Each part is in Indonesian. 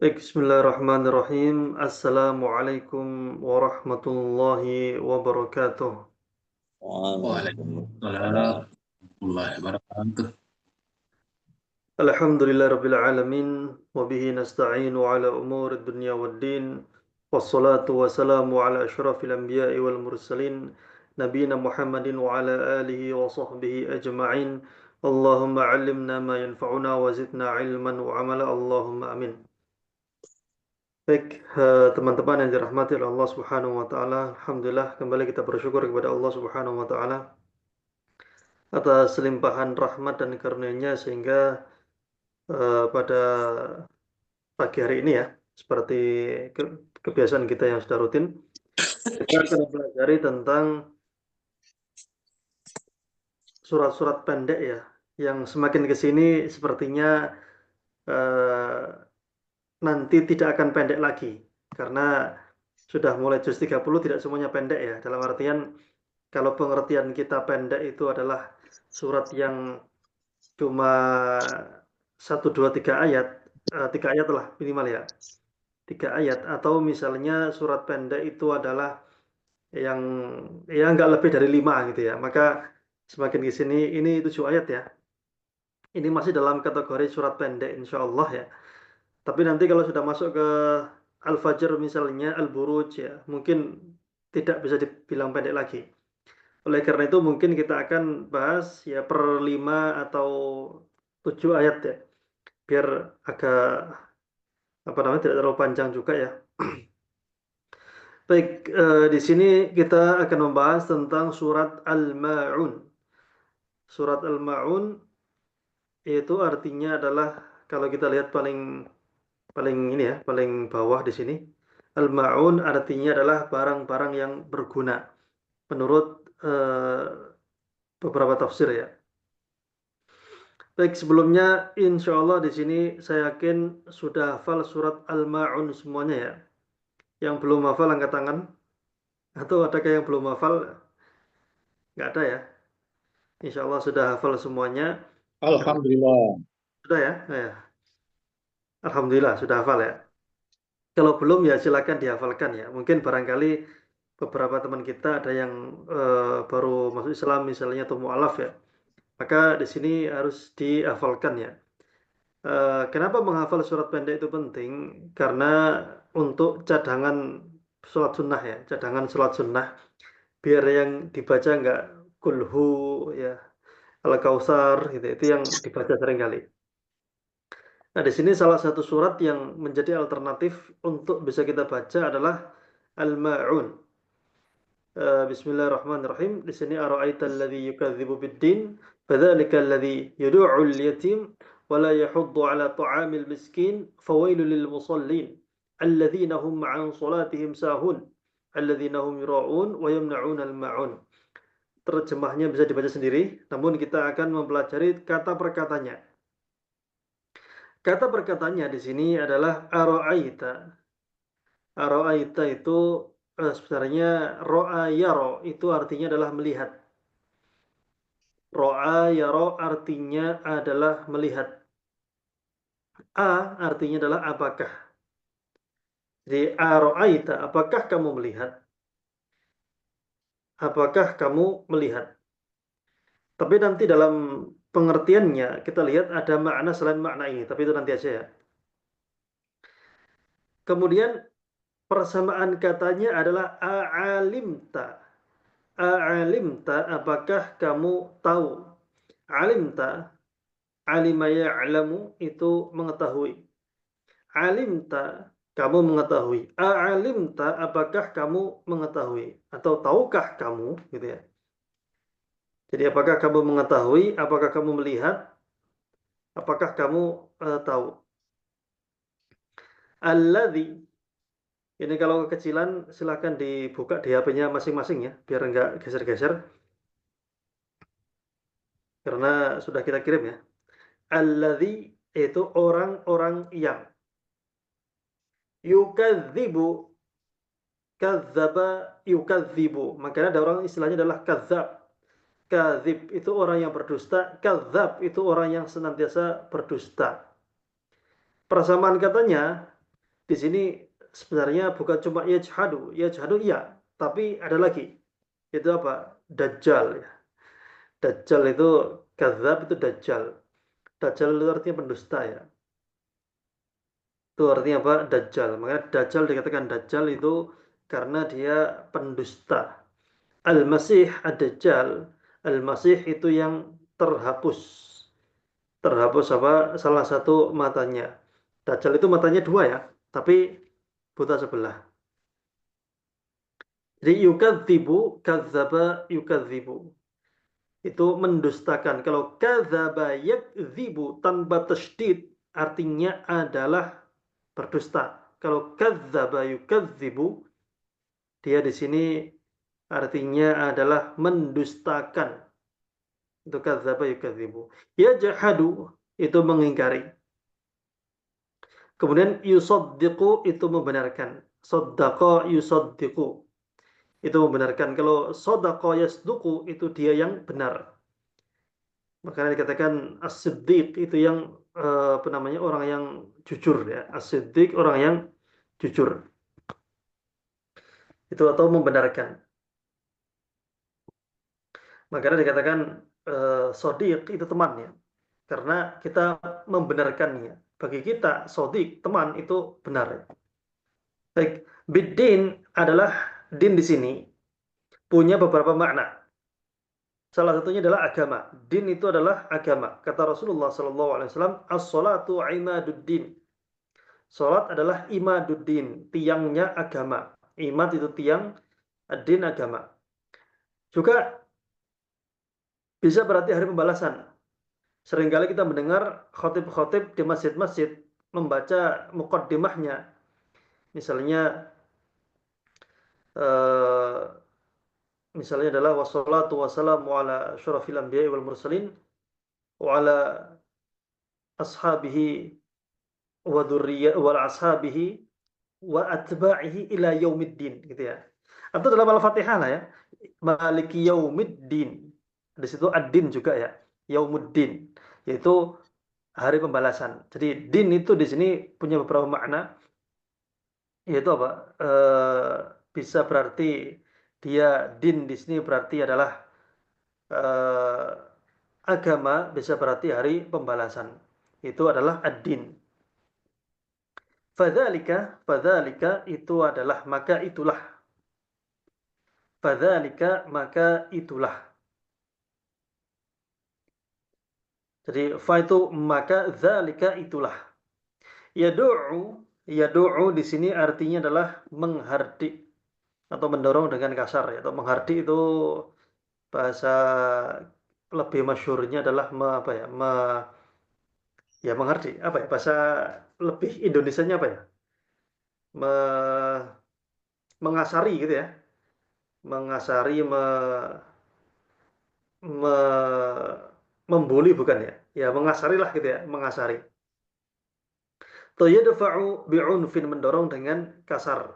Baik, bismillahirrahmanirrahim. Assalamualaikum warahmatullahi wabarakatuh. Waalaikumsalam warahmatullahi wabarakatuh. Alhamdulillahirabbil alamin wa bihi nasta'inu ala umuri dunya waddin. Wassalatu wassalamu ala asyrafil anbiya'i wal mursalin nabiyina Muhammadin wa ala alihi wa sahbihi ajma'in. Allahumma 'allimna ma yanfa'una wa zidna 'ilman wa 'amala. Allahumma amin. Baik, teman-teman yang dirahmati oleh Allah Subhanahu wa taala, alhamdulillah kembali kita bersyukur kepada Allah Subhanahu wa taala atas limpahan rahmat dan karunia-Nya sehingga pada pagi hari ini ya, seperti kebiasaan kita yang sudah rutin, kita akan mempelajari tentang surat-surat pendek ya, yang semakin ke sini sepertinya eh, nanti tidak akan pendek lagi karena sudah mulai juz 30 tidak semuanya pendek ya, dalam artian kalau pengertian kita pendek itu adalah surat yang cuma satu, dua, tiga ayat, tiga ayat lah minimal ya, tiga ayat. Atau misalnya surat pendek itu adalah yang ya nggak lebih dari lima gitu ya. Maka semakin di sini ini 7 ayat ya. Ini masih dalam kategori surat pendek insya Allah ya. Tapi nanti kalau sudah masuk ke Al-Fajr misalnya, Al-Buruj ya, mungkin tidak bisa dibilang pendek lagi. Oleh karena itu mungkin kita akan bahas ya per 5 atau 7 ayat ya. Biar agak apa namanya tidak terlalu panjang juga ya. Baik, di sini kita akan membahas tentang surat Al-Ma'un. Surat Al-Ma'un itu artinya adalah kalau kita lihat paling paling ini ya, paling bawah di sini. Al-Ma'un artinya adalah barang-barang yang berguna menurut beberapa tafsir ya. Baik, sebelumnya insya Allah di sini saya yakin sudah hafal surat Al-Ma'un semuanya ya. Yang belum hafal angkat tangan. Atau adakah yang belum hafal? Nggak ada ya. Insya Allah sudah hafal semuanya. Kalau Alhamdulillah. sudah ya, Alhamdulillah sudah hafal ya. Kalau belum ya silakan dihafalkan ya. Mungkin barangkali beberapa teman kita ada yang baru masuk Islam misalnya atau mualaf ya. Maka di sini harus dihafalkan ya. Kenapa menghafal surat pendek itu penting? Karena untuk cadangan sholat sunnah ya, cadangan sholat sunnah, biar yang dibaca nggak kulhu ya, al-kausar gitu, itu yang dibaca sering kali. Nah, di sini salah satu surat yang menjadi alternatif untuk bisa kita baca adalah Al-Ma'un. Bismillahirrahmanirrahim. Di sini ara'aita alladhi yukadzibu bid-din, fadzalika alladhi yad'u al-yatim wa la yahuddu 'ala ta'amil miskin, fawailul lil musallin alladzina hum 'an salatihim sahun, alladzina hum yura'un wa yamna'un al-ma'un. Terjemahnya bisa dibaca sendiri, namun kita akan mempelajari kata per katanya. Kata per katanya di sini adalah ara'aita. Ara'aita itu sebenarnya ro'a yaro itu artinya adalah melihat. Ro'a yaro artinya adalah melihat. A artinya adalah apakah. Jadi ara'aita, apakah kamu melihat? Apakah kamu melihat? Tapi nanti dalam pengertiannya kita lihat ada makna selain makna ini, tapi itu nanti aja ya. Kemudian persamaan katanya adalah a'alimta. A'alimta, apakah kamu tahu? Alimta, alima ya'lamu itu mengetahui. Alimta, kamu mengetahui. A'alimta, apakah kamu mengetahui? Atau tahukah kamu? Gitu ya. Jadi apakah kamu mengetahui? Apakah kamu melihat? Apakah kamu tahu? Alladzi, ini kalau kekecilan silahkan dibuka di HP-nya masing-masing ya, biar enggak geser-geser. Karena sudah kita kirim ya. Alladzi itu orang-orang yang yukadzibu, kadzaba yukadzibu. Makanya ada orang istilahnya adalah kadzab. Kadzib itu orang yang berdusta, kadzab itu orang yang senantiasa berdusta. Persamaan katanya di sini sebenarnya bukan cuma yajhadu iya, tapi ada lagi. Itu apa? Dajjal ya. Dajjal itu kadzab itu dajjal. Dajjal itu artinya pendusta ya. Itu artinya apa? Dajjal. Makanya dajjal dikatakan dajjal itu karena dia pendusta. Al-Masih ad-Dajjal. Al-Masih itu yang terhapus. Terhapus apa? Salah satu matanya. Dajjal itu matanya dua ya, tapi buta sebelah. Jadi yukadzibu, kadzaba, yukadzibu. Itu mendustakan. Kalau kadzaba yakdzibu tanpa tasydid artinya adalah berdusta. Kalau kadzaba yukadzibu dia di sini artinya adalah mendustakan. Itu kadzaba yukadzibu. Yajhadu itu mengingkari. Kemudian yusaddiqu itu membenarkan. Saddaqa yusaddiqu itu membenarkan. Kalau sadaqa yasduqu itu dia yang benar. Makanya dikatakan as-siddiq itu yang apa namanya orang yang jujur ya. As-siddiq orang yang jujur. Itu atau membenarkan. Makanya dikatakan sodiq itu teman ya. Karena kita membenarkannya. Bagi kita sodik teman itu benar. Baik, bidin adalah din di sini punya beberapa makna. Salah satunya adalah agama. Din itu adalah agama. Kata Rasulullah SAW, as-salatu imaduddin. Salat adalah imaduddin, tiangnya agama. Imad itu tiang, din agama. Juga bisa berarti hari pembalasan. Seringkali kita mendengar khotib-khotib di masjid-masjid membaca muqaddimahnya. Misalnya eh, misalnya adalah wassalatu wassalamu ala syurafil anbiya'i wal mursalin wa ala ashabihi wa dzurriyyah wal ashabihi wa atba'ihi ila yaumiddin gitu ya. Atau dalam Al-Fatihah lah ya. Maliki yaumiddin. Di situ ad-din juga ya. Yaumuddin yaitu hari pembalasan. Jadi din itu di sini punya beberapa makna yaitu apa? Bisa berarti dia din di sini berarti adalah eh, agama, bisa berarti hari pembalasan. Itu adalah ad-din. Fadzalika itu adalah maka itulah. Fadzalika maka itulah. Jadi fa itu maka dzalika itulah. Yadu'u yadu'u di sini artinya adalah menghardik atau mendorong dengan kasar ya. Atau menghardik itu bahasa lebih masyhurnya adalah apa ya? Ya menghardik apa ya? Bahasa lebih Indonesianya apa ya? Me, mengasari gitu ya. Mengasari me, membuli bukan ya? Ya mengasari lah gitu ya, mengasari. Toyadfa'u bi'unfin mendorong dengan kasar.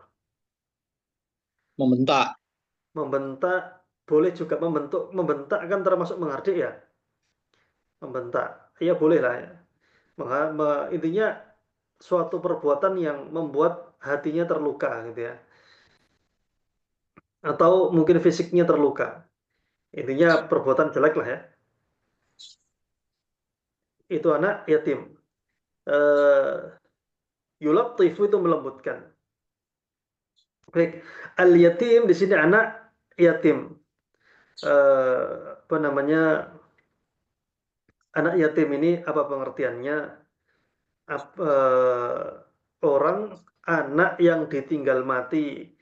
Membentak. Membentak boleh juga membentak kan termasuk menghardik ya. Membentak. Ya boleh lah ya. Intinya suatu perbuatan yang membuat hatinya terluka gitu ya. Atau mungkin fisiknya terluka. Intinya perbuatan jelek lah ya. Itu anak yatim. Yulatifu itu melembutkan. Baik, al yatim di sini anak yatim. Apa namanya? Anak yatim ini apa pengertiannya? Orang anak yang ditinggal mati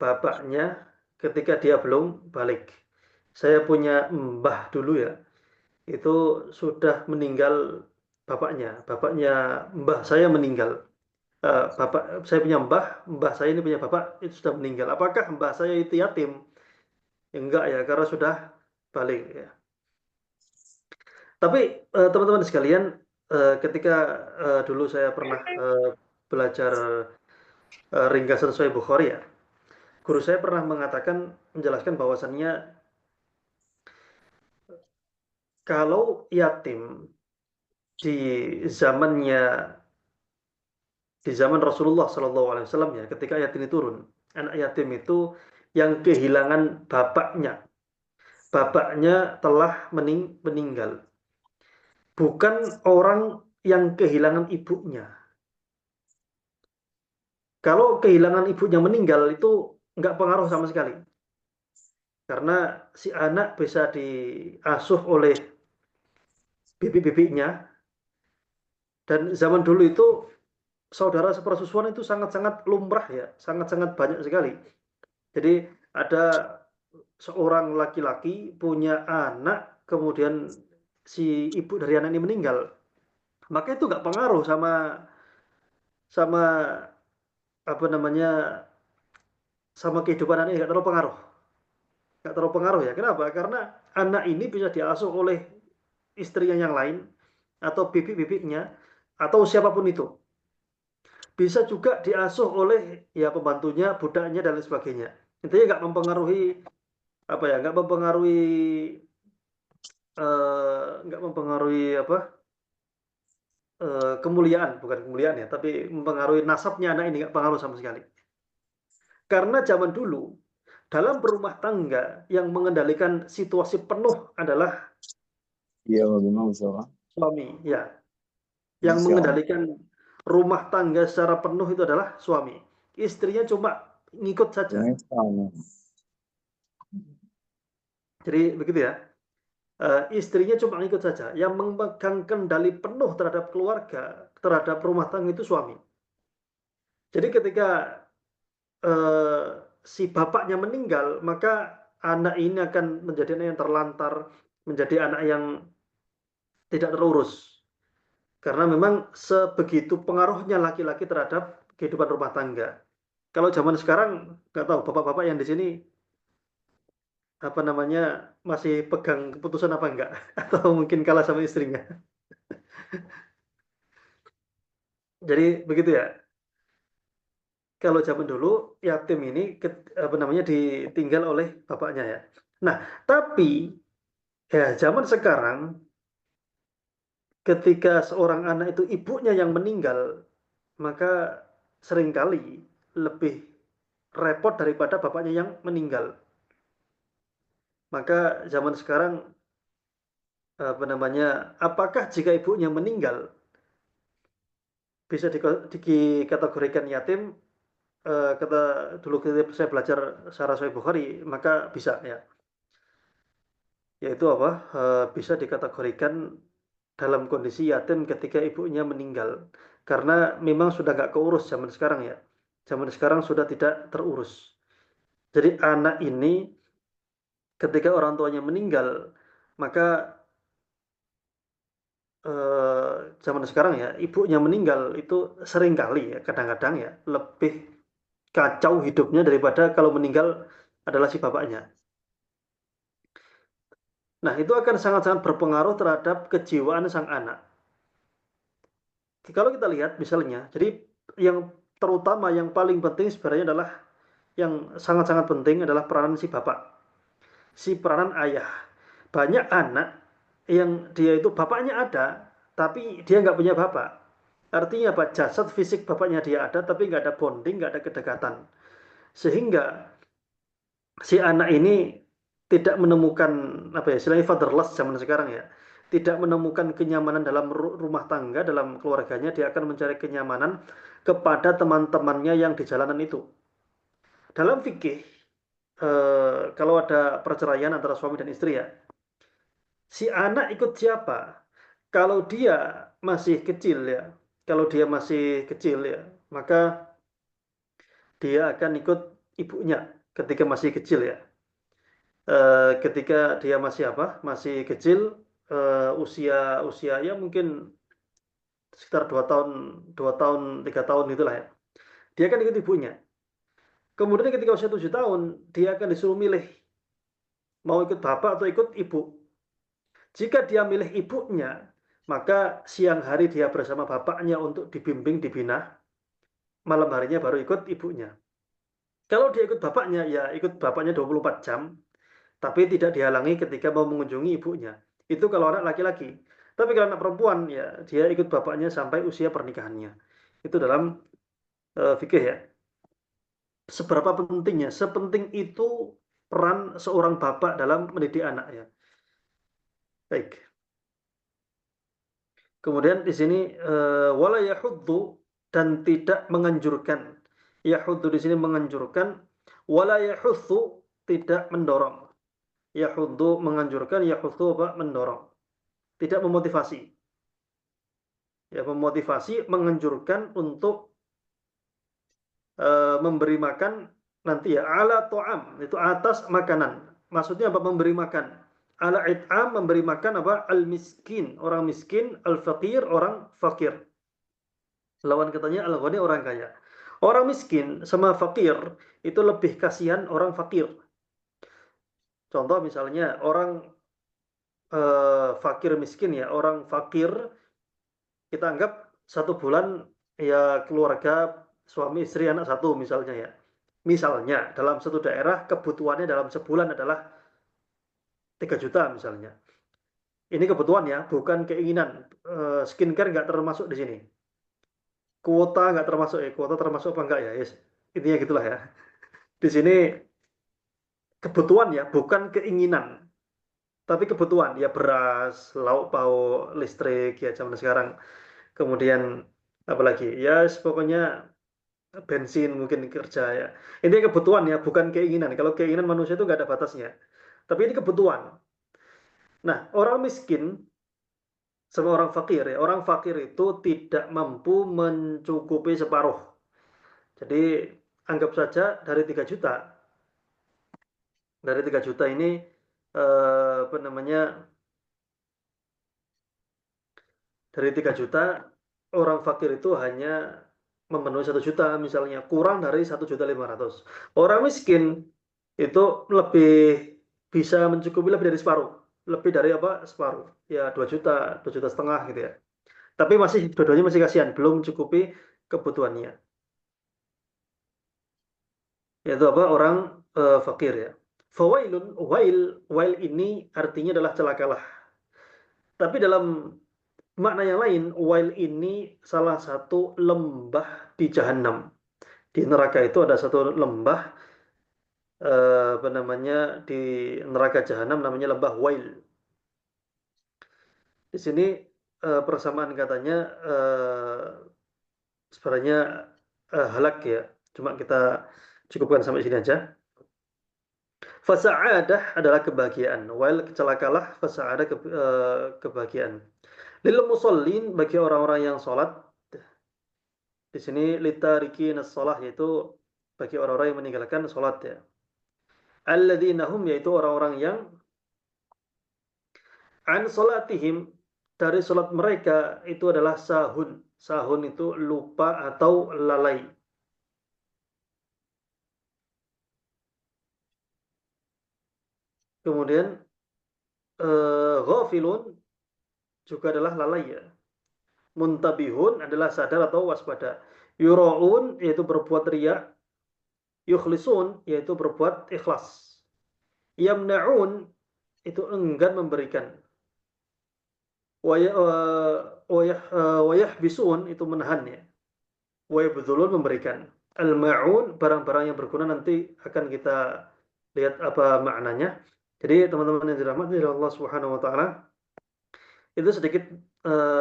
bapaknya ketika dia belum balik. Saya punya mbah dulu ya, itu sudah meninggal bapaknya. Bapaknya mbah saya meninggal. Bapak saya punya mbah saya ini punya bapak itu sudah meninggal. Apakah mbah saya itu yatim? Ya, enggak ya, karena sudah balik ya. Tapi teman-teman sekalian, ketika dulu saya pernah belajar ringkasan Sahih Bukhari ya, guru saya pernah menjelaskan bahwasannya kalau yatim di zamannya di zaman Rasulullah SAW ya, ketika ayat ini turun, anak yatim itu yang kehilangan bapaknya telah meninggal, bukan orang yang kehilangan ibunya. Kalau kehilangan ibunya meninggal itu nggak pengaruh sama sekali, karena si anak bisa diasuh oleh bibi-bibinya, dan zaman dulu itu saudara sepersusuan itu sangat-sangat lumrah ya, sangat-sangat banyak sekali. Jadi ada seorang laki-laki punya anak, kemudian si ibu dari anak ini meninggal, maka itu nggak pengaruh sama sama apa namanya sama kehidupan anak ini, nggak terlalu pengaruh ya. Kenapa? Karena anak ini bisa diasuh oleh istrinya yang lain atau bibi-bibinya atau siapapun itu. Bisa juga diasuh oleh ya pembantunya, budaknya dan lain sebagainya. Intinya nggak mempengaruhi nggak mempengaruhi apa kemuliaan, bukan kemuliaan ya, tapi mempengaruhi nasabnya anak ini, nggak pengaruh sama sekali. Karena zaman dulu dalam berumah tangga yang mengendalikan situasi penuh adalah Iya, bagaimana usaha? suami, ya. Yang Bisa. mengendalikan rumah tangga secara penuh itu adalah suami. Istrinya cuma ngikut saja. Ini sama. Jadi begitu ya. Istrinya cuma ngikut saja. Yang memegang kendali penuh terhadap keluarga, terhadap rumah tangga itu suami. Jadi ketika eh, si bapaknya meninggal, maka anak ini akan menjadi anak yang terlantar, menjadi anak yang tidak terurus. Karena memang sebegitu pengaruhnya laki-laki terhadap kehidupan rumah tangga. Kalau zaman sekarang, nggak tahu bapak-bapak yang di sini apa namanya masih pegang keputusan apa enggak, atau mungkin kalah sama istrinya. Jadi begitu ya. Kalau zaman dulu yatim ini apa namanya ditinggal oleh bapaknya ya. Nah, tapi ya zaman sekarang ketika seorang anak itu ibunya yang meninggal, maka seringkali lebih repot daripada bapaknya yang meninggal. Maka zaman sekarang apa namanya, apakah jika ibunya meninggal bisa dikategorikan yatim? Kata dulu ketika saya belajar Syarah Sahih Bukhari, maka bisa ya, yaitu apa? Bisa dikategorikan dalam kondisi yatim ketika ibunya meninggal, karena memang sudah nggak keurus zaman sekarang ya. Zaman sekarang sudah tidak terurus. Jadi anak ini ketika orang tuanya meninggal, maka zaman sekarang ya, ibunya meninggal itu sering kali ya, kadang-kadang ya lebih kacau hidupnya daripada kalau meninggal adalah si bapaknya. Nah, itu akan sangat-sangat berpengaruh terhadap kejiwaan sang anak. Kalau kita lihat misalnya, jadi yang terutama yang paling penting sebenarnya adalah yang sangat-sangat penting adalah peranan si bapak, si peranan ayah. Banyak anak yang dia itu bapaknya ada, tapi dia nggak punya bapak. Artinya apa? Jasad fisik bapaknya dia ada, tapi nggak ada bonding, nggak ada kedekatan. Sehingga si anak ini tidak menemukan apa ya, istilahnya fatherless zaman sekarang ya. Tidak menemukan kenyamanan dalam rumah tangga, dalam keluarganya, dia akan mencari kenyamanan kepada teman-temannya yang di jalanan itu. Dalam fikih, kalau ada perceraian antara suami dan istri ya, si anak ikut siapa? Kalau dia masih kecil ya, kalau dia masih kecil ya, maka dia akan ikut ibunya ketika masih kecil ya. Ketika dia masih apa? Masih kecil, usia usia ya mungkin sekitar 2 tahun 3 tahun itulah ya. Dia akan ikut ibunya. Kemudian ketika usia 7 tahun, dia akan disuruh milih mau ikut bapak atau ikut ibu. Jika dia milih ibunya, maka siang hari dia bersama bapaknya untuk dibimbing, dibina, malam harinya baru ikut ibunya. Kalau dia ikut bapaknya, ya ikut bapaknya 24 jam, tapi tidak dihalangi ketika mau mengunjungi ibunya. Itu kalau anak laki-laki. Tapi kalau anak perempuan, ya dia ikut bapaknya sampai usia pernikahannya. Itu dalam fikih ya. Seberapa pentingnya? Sepenting itu peran seorang bapak dalam mendidik anak ya. Baik. Kemudian di sini wala yahuddu dan tidak menganjurkan. Yahuddu di sini menganjurkan, wala yahutsu tidak mendorong. Yahuddu menganjurkan, yahutsu apa? Mendorong. Tidak memotivasi. Ya, memotivasi, menganjurkan untuk memberi makan nanti ya ala to'am itu atas makanan. Maksudnya apa memberi makan? Ala it'am memberi makan apa? Al miskin orang miskin, al fakir orang fakir. Lawan katanya al ghani orang kaya. Orang miskin sama fakir itu lebih kasihan orang fakir. Contoh misalnya orang fakir miskin ya, orang fakir kita anggap satu bulan ya keluarga suami istri anak satu misalnya ya. Misalnya dalam satu daerah kebutuhannya dalam sebulan adalah 3 juta misalnya. Ini kebutuhan ya, bukan keinginan. Skincare nggak termasuk di sini. Kuota nggak termasuk ya. Kuota termasuk apa enggak ya? Yes. Intinya gitulah ya. Di sini kebutuhan ya, bukan keinginan. Tapi kebutuhan ya beras, lauk pauk, listrik ya zaman sekarang. Kemudian apalagi ya pokoknya bensin mungkin kerja ya. Ini kebutuhan ya, bukan keinginan. Kalau keinginan manusia itu nggak ada batasnya. Tapi ini kebutuhan. Nah, orang miskin sama orang fakir ya. Orang fakir itu tidak mampu mencukupi separuh. Jadi anggap saja dari 3 juta. Dari 3 juta ini apa namanya? Dari 3 juta orang fakir itu hanya memenuhi 1 juta misalnya, kurang dari 1.500.000. Orang miskin itu lebih bisa mencukupi lebih dari separuh. Lebih dari apa? Separuh. Ya 2 juta, 2,5 juta gitu ya. Tapi masih dua-duanya masih kasihan, belum mencukupi kebutuhannya. Yaitu apa? Orang fakir ya. Fawailun, wail ini artinya adalah celakalah. Tapi dalam makna yang lain, wail ini salah satu lembah di Jahanam. Di neraka itu ada satu lembah apa namanya di neraka Jahanam namanya lembah Wail. Di sini persamaan katanya sebenarnya halak ya. Cuma kita cukupkan sampai sini aja. Fasa'adah adalah kebahagiaan. Wail kecelakalah, fasa'adah kebahagiaan. Lil musallin bagi orang-orang yang sholat. Di sini litariki nas-sholah yaitu bagi orang-orang yang meninggalkan sholat ya. Alladzina hum yaitu orang-orang yang an salatihim dari salat mereka itu adalah sahun. Sahun itu lupa atau lalai. Kemudian ghafilun juga adalah lalai ya. Muntabihun adalah sadar atau waspada. Yura'un yaitu berbuat riya. Yukhlisun yaitu berbuat ikhlas. Yamna'un itu enggan memberikan. Wayahbisun itu menahan ya. Wayabdzulun memberikan. Al-ma'un barang-barang yang berguna nanti akan kita lihat apa maknanya. Jadi teman-teman yang dirahmati oleh Allah Subhanahu wa taala, itu sedikit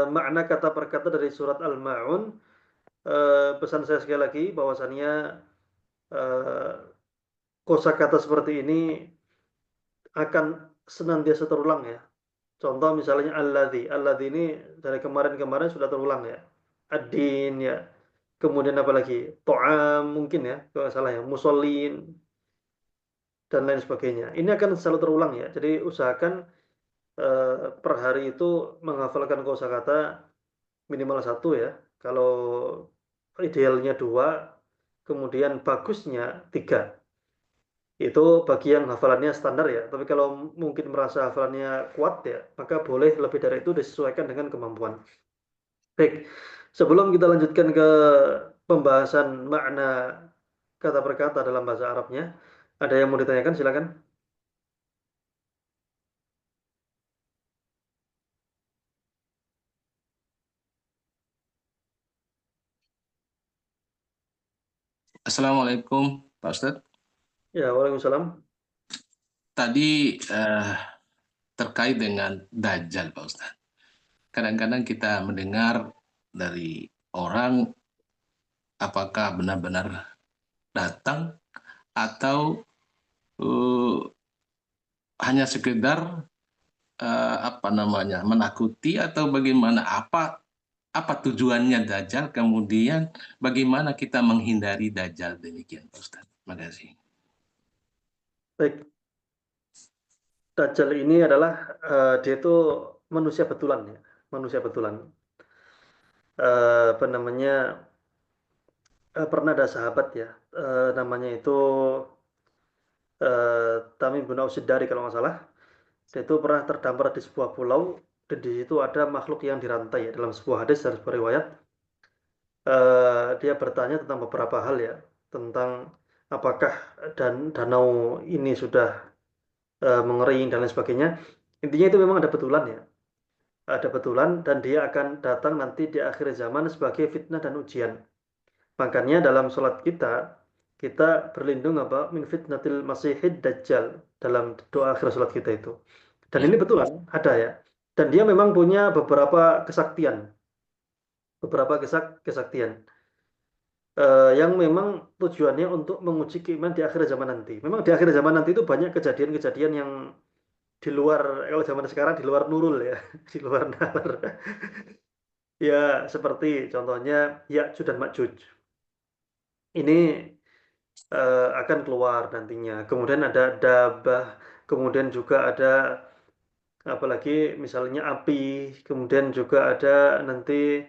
makna kata per kata dari surat Al-Ma'un. Pesan saya sekali lagi bahwasannya uh, kosakata seperti ini akan senantiasa terulang ya. Contoh misalnya alladzi. Alladzi ini dari kemarin-kemarin sudah terulang ya. Ad-din ya. Kemudian apa lagi? To'am mungkin ya, kalau nggak salah ya. Musallin dan lain sebagainya. Ini akan selalu terulang ya. Jadi usahakan per hari itu menghafalkan kosakata minimal satu ya. Kalau idealnya dua, kemudian bagusnya tiga. Itu bagi yang hafalannya standar ya. Tapi kalau mungkin merasa hafalannya kuat ya, maka boleh lebih dari itu disesuaikan dengan kemampuan. Baik, sebelum kita lanjutkan ke pembahasan makna kata per kata dalam bahasa Arabnya, ada yang mau ditanyakan silakan. Assalamualaikum, Pak Ustadz. Ya, waalaikumsalam. Tadi terkait dengan Dajjal, Pak Ustadz. Kadang-kadang kita mendengar dari orang apakah benar-benar datang atau eh, hanya sekedar menakuti atau bagaimana? Apa tujuannya Dajjal? Kemudian bagaimana kita menghindari Dajjal demikian, Pak Ustadz? Terima kasih. Baik, Dajjal ini adalah dia itu manusia betulan ya, manusia betulan. Apa namanya? Pernah ada sahabat ya, namanya itu Tamim bin Aus Dari kalau nggak salah. Dia itu pernah terdampar di sebuah pulau dan di situ ada makhluk yang dirantai ya. Dalam sebuah hadis dan sebuah riwayat, dia bertanya tentang beberapa hal ya, tentang apakah danau ini sudah mengering dan lain sebagainya. Intinya itu memang ada betulan ya, ada betulan dan dia akan datang nanti di akhir zaman sebagai fitnah dan ujian. Makanya dalam sholat kita berlindung apa min fitnatil masihid dajjal dalam doa akhir sholat kita itu. Dan Ya. ini betulan ada ya. Dan dia memang punya beberapa kesaktian, beberapa kesaktian yang memang tujuannya untuk menguji keimanan di akhir zaman nanti. Memang di akhir zaman nanti itu banyak kejadian-kejadian yang di luar, kalau zaman sekarang di luar nurul ya, di luar nalar. Ya seperti contohnya Ya'juj dan Ma'juj. Ini akan keluar nantinya. Kemudian ada dabah, kemudian juga ada apalagi misalnya api, kemudian juga ada nanti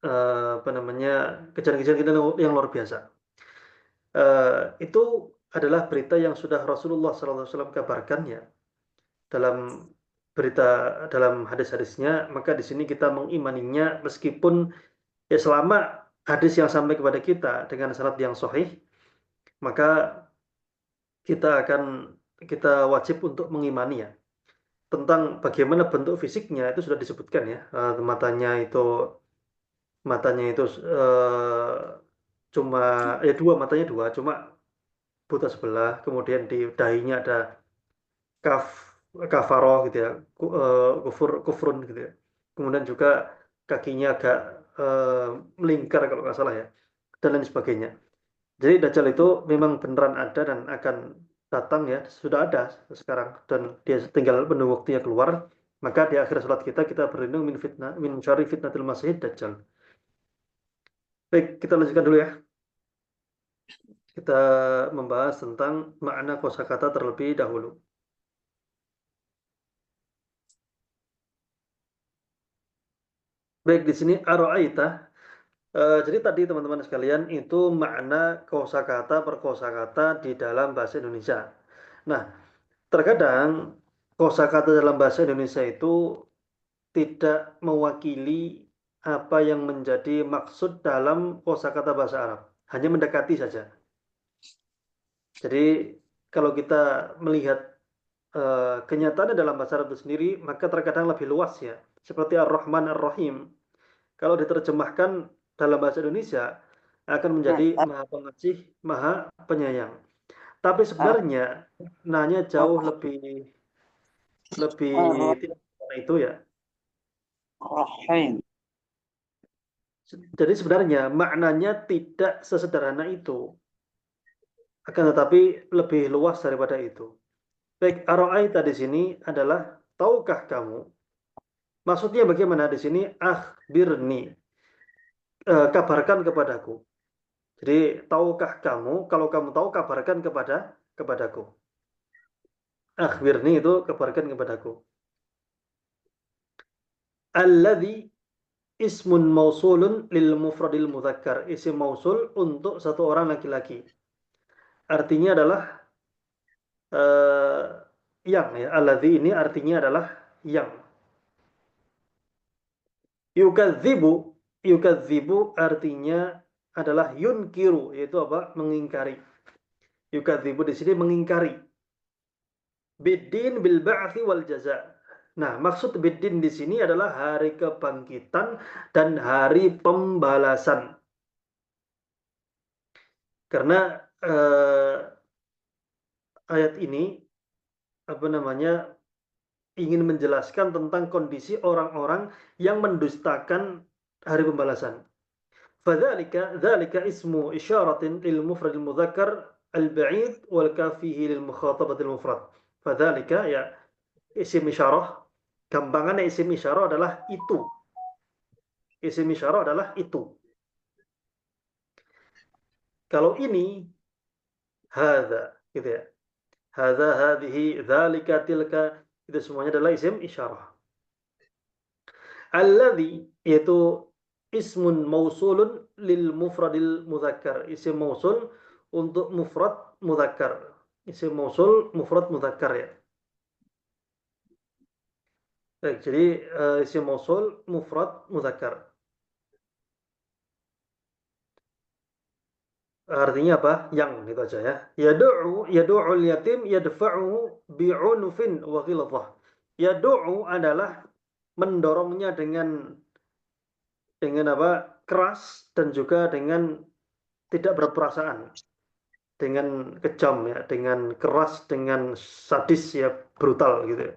apa namanya kejadian-kejadian yang luar biasa. Itu adalah berita yang sudah Rasulullah SAW kabarkan ya dalam berita dalam hadis-hadisnya. Maka di sini kita mengimaninya meskipun ya selama hadis yang sampai kepada kita dengan sanad yang sahih, maka kita wajib untuk mengimani ya tentang bagaimana bentuk fisiknya itu sudah disebutkan ya. Matanya itu cuma matanya dua cuma buta sebelah, kemudian di dahinya ada kaf kafaroh gitu ya, kufrun gitu ya, kemudian juga kakinya agak eh, melingkar kalau nggak salah ya, dan lain sebagainya. Jadi Dajjal itu memang beneran ada dan akan datang ya, sudah ada sekarang dan dia tinggal menunggu waktunya keluar. Maka di akhir sholat kita berlindung min syarri fitnatil masih Dajjal. Baik, kita lanjutkan dulu ya. Kita membahas tentang makna kosakata terlebih dahulu. Baik, di sini aro'aita. Jadi tadi teman-teman sekalian itu makna kosakata per kosakata di dalam bahasa Indonesia. Nah, terkadang kosakata dalam bahasa Indonesia itu tidak mewakili apa yang menjadi maksud dalam kosakata bahasa Arab. Hanya mendekati saja. Jadi kalau kita melihat kenyataannya dalam bahasa Arab itu sendiri, maka terkadang lebih luas ya. Seperti Ar-Rahman Ar-Rahim. Kalau diterjemahkan dalam bahasa Indonesia, akan menjadi Maha Pengasih, Maha Penyayang. Tapi sebenarnya nanya jauh lebih tidak seperti itu ya. Rahim. Jadi sebenarnya maknanya tidak sesederhana itu, akan tetapi lebih luas daripada itu. Baik, aro'aita di sini adalah tahukah kamu? Maksudnya bagaimana di sini? Akhbirni, kabarkan kepadaku. Jadi tahukah kamu? Kalau kamu tahu, kabarkan kepadaku. Akhbirni itu kabarkan kepadaku. Alladzi ismun mausulun lil mufradil mudzakkar. Isim mausul untuk satu orang laki-laki. Artinya adalah yang ya. Alladzi ini artinya adalah yang. Yukadzibu, yukadzibu artinya adalah yunkiru, yaitu apa? Mengingkari. Yukadzibu di sini mengingkari. Biddin bil ba'thi wal jaza. Nah, maksud biddin di sini adalah hari kebangkitan dan hari pembalasan. Karena ayat ini ingin menjelaskan tentang kondisi orang-orang yang mendustakan hari pembalasan. Dzalika ismu isyaratin lil mufradil mudzakkar al-ba'id wal kafihi lil mukhatabatil mufrad. Fadzalika ya isim isyarah, gampangannya isim isyarah adalah itu. Isim isyarah adalah itu. Kalau ini hadza gitu ya. Hadza, hadhihi, dzalika, tilka, itu semuanya adalah isim isyarah. Alladzi yaitu ismun mausulun lil mufradil mudzakkar. Isim mausul untuk mufrad mudzakkar. Isim mausul mufrad mudzakkar ya. Baik, jadi isim mausul mufrad mudzakkar. Artinya apa? Yang gitu aja ya. Yad'ul yatim yadfa'uhu bi'unfin wa ghilzah. Yad'u adalah mendorongnya dengan apa? Keras dan juga dengan tidak berperasaan, dengan kejam ya, dengan keras, dengan sadis ya, brutal gitu ya.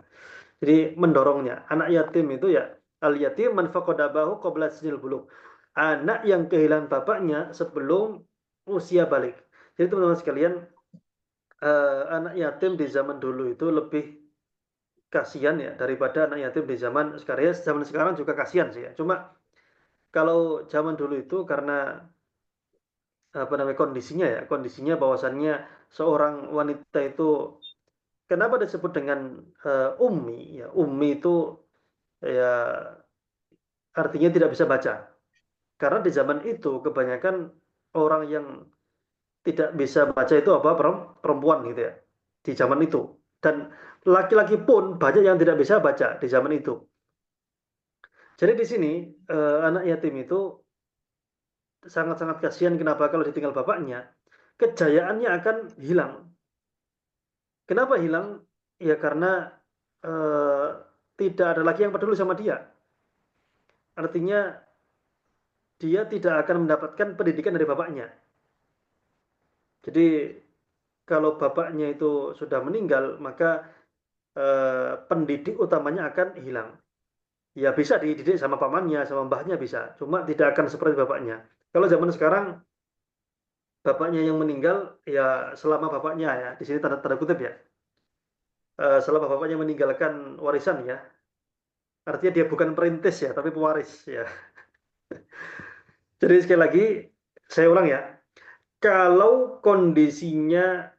Jadi mendorongnya. Anak yatim itu ya al yatim man faqada abahu qabla sinil bulugh. Anak yang kehilangan bapaknya sebelum usia balik. Jadi teman-teman sekalian, anak yatim di zaman dulu itu lebih kasihan ya daripada anak yatim di zaman sekarang. Ya, zaman sekarang juga kasihan sih ya. Cuma kalau zaman dulu itu karena kondisinya bahwasannya seorang wanita itu kenapa disebut dengan ummi ya. Ummi itu ya artinya tidak bisa baca. Karena di zaman itu kebanyakan orang yang tidak bisa baca itu apa, perempuan gitu ya. Di zaman itu. Dan laki-laki pun banyak yang tidak bisa baca di zaman itu. Jadi di sini anak yatim itu sangat-sangat kasihan. Kenapa? Kalau ditinggal bapaknya, kejayaannya akan hilang. Kenapa hilang? Ya karena eh, tidak ada lagi yang peduli sama dia. Artinya dia tidak akan mendapatkan pendidikan dari bapaknya. Jadi kalau bapaknya itu sudah meninggal, maka pendidik utamanya akan hilang. Ya bisa dididik sama pamannya, sama mbahnya bisa. Cuma tidak akan seperti bapaknya. Kalau zaman sekarang, bapaknya yang meninggal, ya selama bapaknya ya, di sini tanda kutip ya, selama bapaknya meninggalkan warisan ya, artinya dia bukan perintis ya, tapi pewaris ya. Jadi sekali lagi, saya ulang ya, kalau kondisinya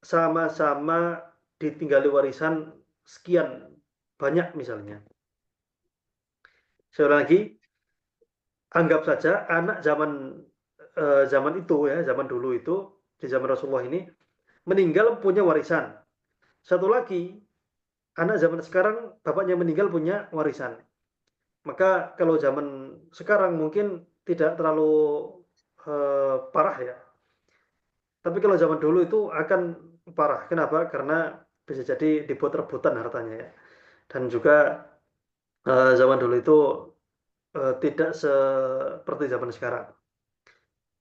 sama-sama ditinggali warisan sekian banyak misalnya. Saya ulang lagi, anggap saja anak zaman itu ya, zaman dulu itu, di zaman Rasulullah ini, meninggal punya warisan. Satu lagi, anak zaman sekarang bapaknya meninggal punya warisan. Maka kalau zaman sekarang mungkin tidak terlalu parah ya. Tapi kalau zaman dulu itu akan parah. Kenapa? Karena bisa jadi dibuat rebutan hartanya ya. Dan juga zaman dulu itu tidak seperti zaman sekarang.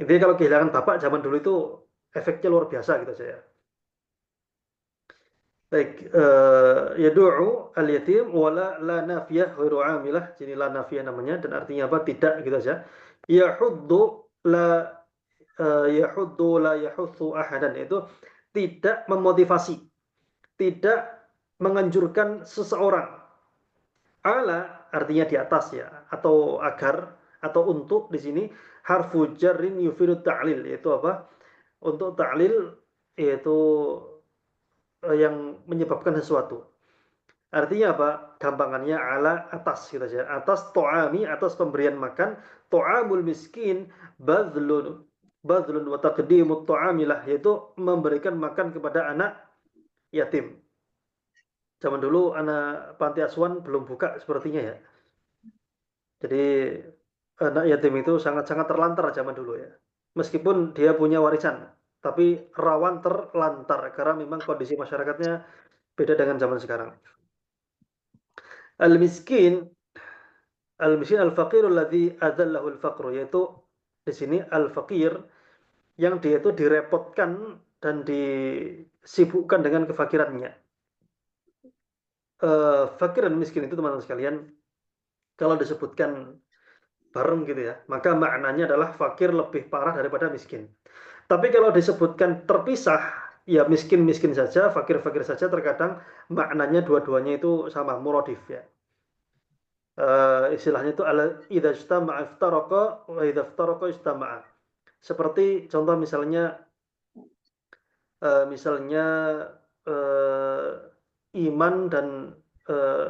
Intinya kalau kehilangan bapak zaman dulu itu efeknya luar biasa gitu saya. Baik, yadu'u al-yatim wala la nafiyah ghairu amilah. Jadi la nafiyah namanya dan artinya apa? Tidak gitu saja. Yahuddu la yahuddu la yahutsu ahadan, itu tidak memotivasi, tidak menganjurkan seseorang. Ala artinya di atas ya, atau agar, atau untuk di sini harfu jarrin yufidu ta'lil, yaitu apa? Untuk ta'lil yaitu yang menyebabkan sesuatu. Artinya apa? Gampangannya ala atas gitu saja. Atas to'ami, atas pemberian makan. To'amul miskin badlun wa taqdimut to'amilah, yaitu memberikan makan kepada anak yatim. Zaman dulu anak panti asuhan belum buka sepertinya ya. Jadi anak yatim itu sangat-sangat terlantar zaman dulu ya. Meskipun dia punya warisan, tapi rawan terlantar karena memang kondisi masyarakatnya beda dengan zaman sekarang. Al-miskin, al-miskin al-faqir alladzi adallahu al-faqru, yaitu di sini al-faqir yang dia itu direpotkan dan disibukkan dengan kefakirannya. Fakir dan miskin itu teman-teman sekalian, kalau disebutkan bareng gitu ya, maka maknanya adalah fakir lebih parah daripada miskin. Tapi kalau disebutkan terpisah, ya miskin-miskin saja, fakir-fakir saja, terkadang maknanya dua-duanya itu sama, muradif ya. Istilahnya itu idza ijtama'a iftaraqa wa idza iftaraqa ijtama'a. Seperti contoh misalnya eh, iman dan eh,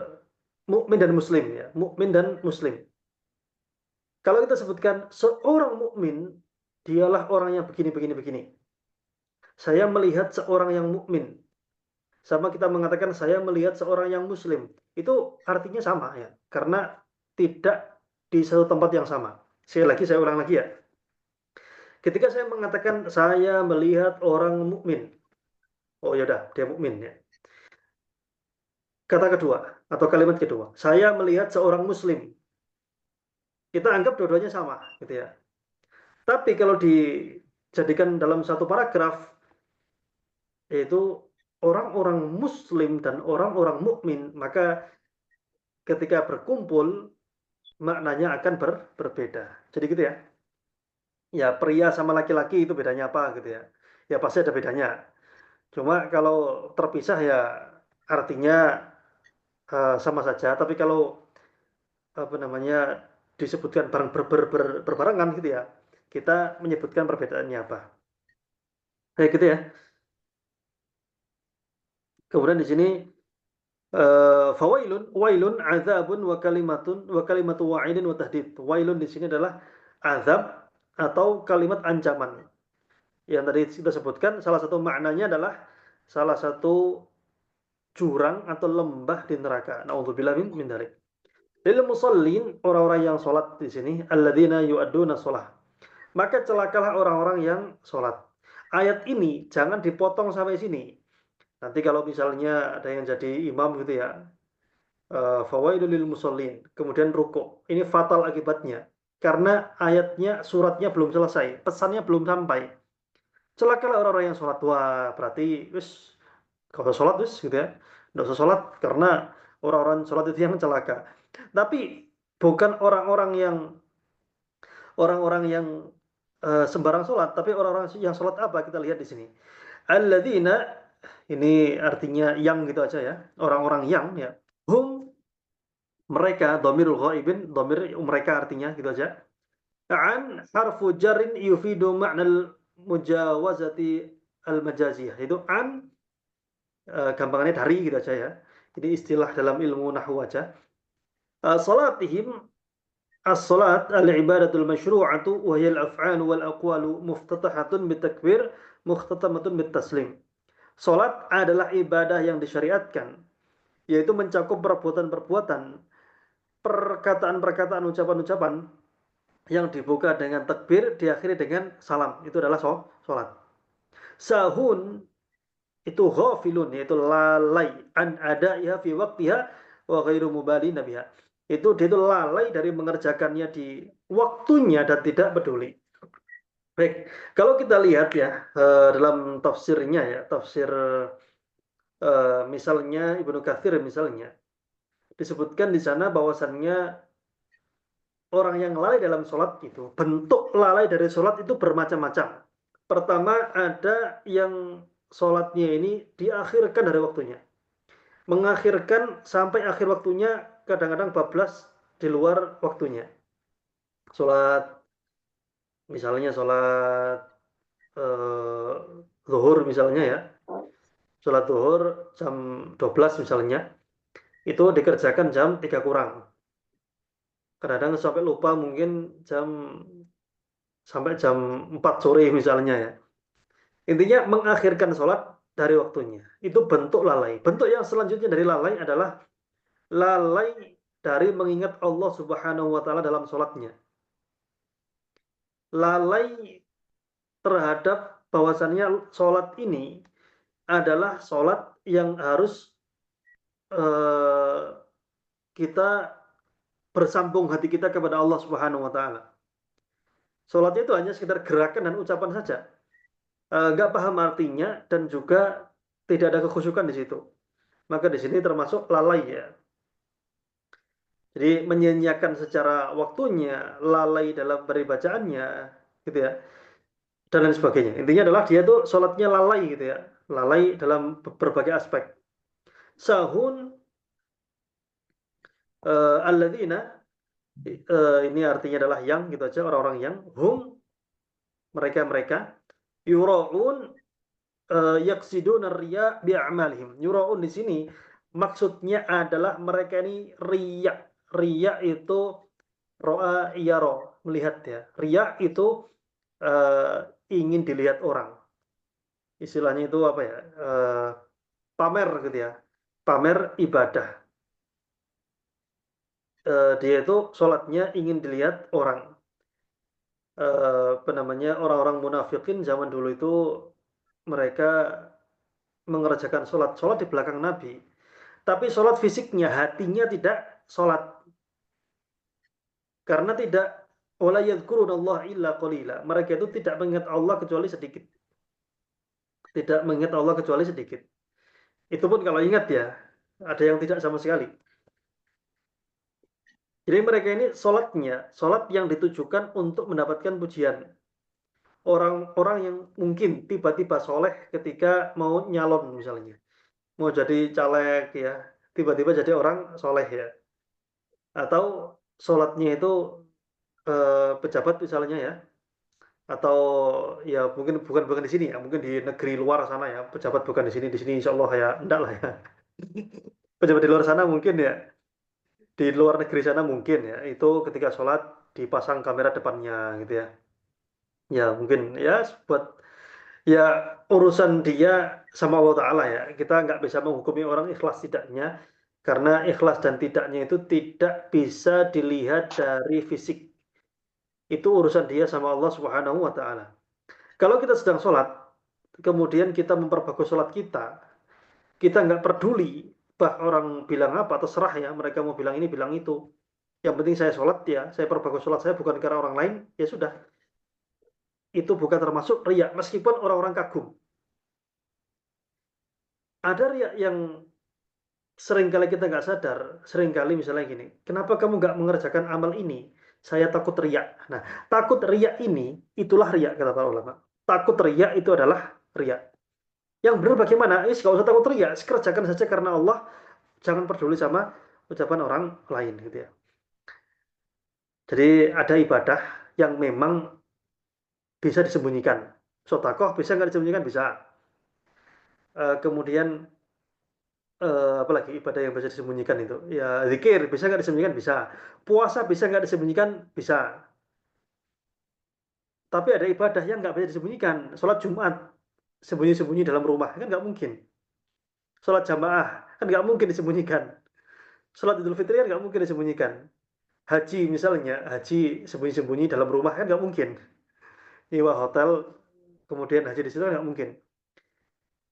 mukmin dan muslim ya, mukmin dan muslim. Kalau kita sebutkan seorang mukmin, dialah orang yang begini begini begini. Saya melihat seorang yang mukmin, sama kita mengatakan saya melihat seorang yang muslim, itu artinya sama ya, karena tidak di satu tempat yang sama. Sekali lagi saya ulang lagi ya. Ketika saya mengatakan saya melihat orang mukmin, oh yaudah dia mukmin ya. Kata kedua atau kalimat kedua, saya melihat seorang muslim. Kita anggap dua-duanya sama, gitu ya. Tapi kalau dijadikan dalam satu paragraf, yaitu orang-orang muslim dan orang-orang mukmin, maka ketika berkumpul maknanya akan berbeda. Jadi gitu ya. Ya pria sama laki-laki itu bedanya apa gitu ya. Ya pasti ada bedanya. Cuma kalau terpisah ya artinya sama saja. Tapi kalau apa namanya disebutkan berbarengan gitu ya, kita menyebutkan perbedaannya apa. Kayak gitu ya. Kemudian di sini fawailun, wailun, azabun, wa kalimatu wa'idin wa tahdid. Wailun di sini adalah azab atau kalimat ancaman. Yang tadi kita sebutkan, salah satu maknanya adalah salah satu jurang atau lembah di neraka. Nauzubillah min dzalik. Lil musallin, orang-orang yang sholat di sini, alladzina yu'adduna sholah. Maka celakalah orang-orang yang sholat. Ayat ini jangan dipotong sampai sini. Nanti kalau misalnya ada yang jadi imam gitu ya, fawailul lil musallin, kemudian ruku. Ini fatal akibatnya. Karena ayatnya, suratnya belum selesai, pesannya belum sampai. Celakalah orang-orang yang sholat. Wah, berarti wis kalau sholat wis gitu ya. Nggak usah sholat karena orang-orang sholat itu yang celaka. Tapi bukan orang-orang yang sembarang sholat, tapi orang-orang yang sholat apa kita lihat di sini. Alladzina, ini artinya yang gitu aja ya, orang-orang yang ya. Hum, mereka, dhamirul ghaibin, dhamir mereka artinya gitu aja. An harfu jarin yufidu ma'nal mujawazati al-majaziyah. Itu an gampangannya dari gitu aja ya. Ini istilah dalam ilmu nahwu aja. Salatihim as-salat al-ibadatul masyru'atu wa hiya al-af'al wal aqwalu muftatahatun bitakbir mukhtatamatun bitaslim. Salat adalah ibadah yang disyariatkan, yaitu mencakup perbuatan-perbuatan, perkataan-perkataan, ucapan-ucapan yang dibuka dengan takbir, diakhiri dengan salam. Itu adalah salat. Sahun itu ghafilun, yaitu lalai an adaiha fi waqtiha wa ghairu mubalin biha. Itu dia itu lalai dari mengerjakannya di waktunya dan tidak peduli. Baik, kalau kita lihat ya dalam tafsirnya ya, tafsir misalnya Ibnu Katsir misalnya disebutkan di sana bahwasannya orang yang lalai dalam sholat itu, bentuk lalai dari sholat itu bermacam-macam. Pertama ada yang sholatnya ini diakhirkan dari waktunya. Mengakhirkan sampai akhir waktunya, kadang-kadang bablas di luar waktunya. Sholat, misalnya sholat zuhur misalnya ya. Sholat zuhur jam 12 misalnya. Itu dikerjakan jam 3 kurang. Kadang-kadang sampai lupa mungkin sampai jam 4 sore misalnya ya. Intinya mengakhirkan sholat dari waktunya. Itu bentuk lalai. Bentuk yang selanjutnya dari lalai adalah lalai dari mengingat Allah Subhanahu wa taala dalam sholatnya. Lalai terhadap bahwasannya sholat ini adalah sholat yang harus kita bersambung hati kita kepada Allah Subhanahu wa taala. Sholatnya itu hanya sekitar gerakan dan ucapan saja. Nggak paham artinya dan juga tidak ada kekhusyukan di situ. Maka di sini termasuk lalai ya. Jadi menyanyiakan secara waktunya, lalai dalam peribacaannya, gitu ya, dan lain sebagainya. Intinya adalah dia tuh sholatnya lalai gitu ya, lalai dalam berbagai aspek. Sahun alladzina ini artinya adalah yang gitu aja, orang-orang yang hum mereka yuraun yaksiduna riya bi'amalihim. Yuraun di sini maksudnya adalah mereka ini riya. Riya itu ro'a yaro, melihat ya. Riya itu ingin dilihat orang. Istilahnya itu apa ya? Pamer gitu ya. Pamer ibadah. Dia itu sholatnya ingin dilihat orang. Apa namanya, orang-orang munafikin zaman dulu itu mereka mengerjakan sholat di belakang Nabi. Tapi sholat fisiknya, hatinya tidak sholat. Karena tidak wala yadhkurunallah illa qalila. Mereka itu tidak mengingat Allah kecuali sedikit. Tidak mengingat Allah kecuali sedikit. Itu pun kalau ingat ya, ada yang tidak sama sekali. Jadi mereka ini sholatnya, sholat yang ditujukan untuk mendapatkan pujian. Orang-orang yang mungkin tiba-tiba soleh ketika mau nyalon misalnya. Mau jadi caleg ya, tiba-tiba jadi orang soleh ya. Atau sholatnya itu pejabat misalnya ya. Atau ya mungkin bukan di sini ya, mungkin di negeri luar sana ya, pejabat bukan di sini insya Allah ya, enggak lah ya. Pejabat di luar sana mungkin ya, di luar negeri sana mungkin ya, itu ketika sholat dipasang kamera depannya gitu ya. Ya mungkin ya buat ya urusan dia sama Allah Ta'ala ya. Kita nggak bisa menghukumi orang ikhlas tidaknya, karena ikhlas dan tidaknya itu tidak bisa dilihat dari fisik. Itu urusan dia sama Allah Subhanahu wa Ta'ala. Kalau kita sedang sholat, kemudian kita memperbagus sholat kita nggak peduli bah orang bilang apa, terserah ya, mereka mau bilang ini, bilang itu. Yang penting saya sholat ya, saya perbagus sholat saya bukan karena orang lain, ya sudah. Itu bukan termasuk riya, meskipun orang-orang kagum. Ada riya yang seringkali kita nggak sadar, seringkali misalnya gini, kenapa kamu nggak mengerjakan amal ini? Saya takut riya. Nah, takut riya ini, itulah riya, kata para ulama. Takut riya itu adalah riya. Yang benar bagaimana? Gak usah takut riya, kerjakan saja karena Allah, jangan peduli sama ucapan orang lain gitu ya. Jadi ada ibadah yang memang bisa disembunyikan. Sodakoh bisa nggak disembunyikan? Bisa. Kemudian apalagi ibadah yang bisa disembunyikan itu? Ya zikir bisa nggak disembunyikan? Bisa. Puasa bisa nggak disembunyikan? Bisa. Tapi ada ibadah yang nggak bisa disembunyikan. Sholat Jumat sembunyi-sembunyi dalam rumah kan nggak mungkin. Sholat jamaah kan nggak mungkin disembunyikan. Sholat Idul Fitri kan nggak mungkin disembunyikan. Haji misalnya, haji sembunyi-sembunyi dalam rumah kan nggak mungkin. Nyewa hotel, kemudian haji di situ kan nggak mungkin.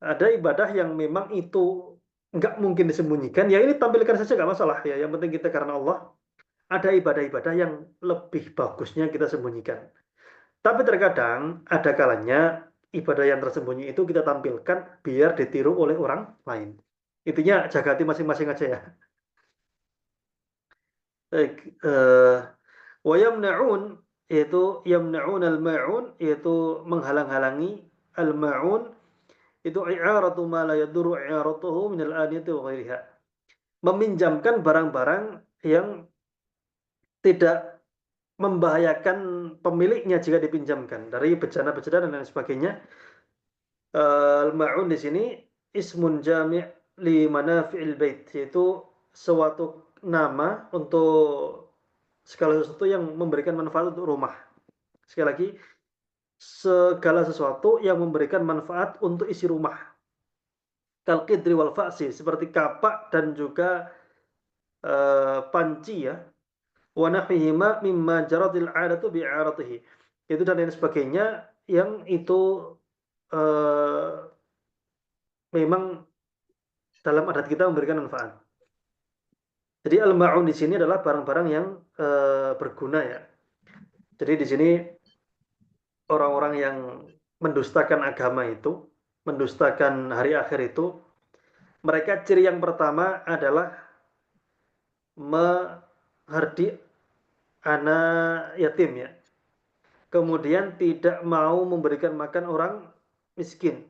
Ada ibadah yang memang itu nggak mungkin disembunyikan, ya ini tampilkan saja nggak masalah ya. Yang penting kita karena Allah. Ada ibadah-ibadah yang lebih bagusnya kita sembunyikan. Tapi terkadang ada kalanya ibadah yang tersembunyi itu kita tampilkan biar ditiru oleh orang lain. Intinya jaga hati masing-masing aja ya. Baik, wa yamna'un yaitu yamna'un al-ma'un yaitu menghalang-halangi al-ma'un itu i'aratu ma la yadurru i'aratuhu min al-aniyati wa ghairiha. Meminjamkan barang-barang yang tidak membahayakan pemiliknya jika dipinjamkan dari bejana-bejana dan lain sebagainya. Al-ma'un di sini ismun jami' li manafi'il bait, yaitu suatu nama untuk segala sesuatu yang memberikan manfaat untuk rumah. Sekali lagi, segala sesuatu yang memberikan manfaat untuk isi rumah. Kal qidri wal fa'si, seperti kapak dan juga panci ya. Wa nahwihima mimma jaradil 'adatu bi'aratihi. Itu dan lain sebagainya yang itu memang dalam adat kita memberikan manfaat. Jadi al-ma'un di sini adalah barang-barang yang berguna ya. Jadi di sini orang-orang yang mendustakan agama itu, mendustakan hari akhir itu, mereka ciri yang pertama adalah menghardik anak yatim ya. Kemudian tidak mau memberikan makan orang miskin.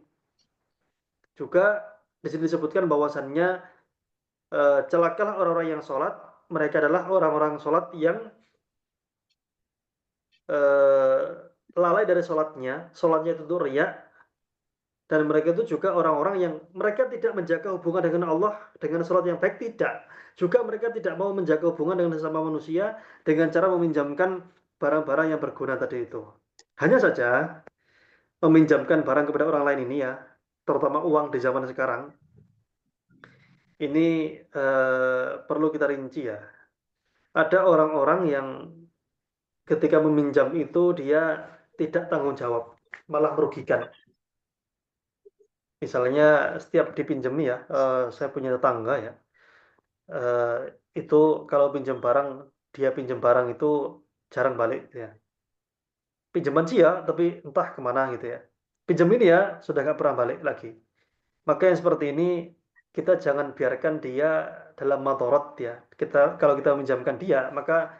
Juga di sini disebutkan bahwasannya celakalah orang-orang yang sholat. Mereka adalah orang-orang sholat yang lalai dari sholatnya. Sholatnya itu riya. Dan mereka itu juga orang-orang yang mereka tidak menjaga hubungan dengan Allah dengan sholat yang baik, tidak. Juga mereka tidak mau menjaga hubungan dengan sesama manusia dengan cara meminjamkan barang-barang yang berguna tadi itu. Hanya saja meminjamkan barang kepada orang lain ini ya, terutama uang di zaman sekarang, ini perlu kita rinci ya. Ada orang-orang yang ketika meminjam itu dia tidak tanggung jawab, malah merugikan. Misalnya setiap dipinjami ya, saya punya tetangga ya, itu kalau pinjam barang, dia pinjam barang itu jarang balik ya. Pinjaman sih ya, tapi entah kemana gitu ya. Pinjam ini ya, sudah nggak pernah balik lagi. Maka yang seperti ini, kita jangan biarkan dia dalam madorot ya. Kalau kita meminjamkan dia, maka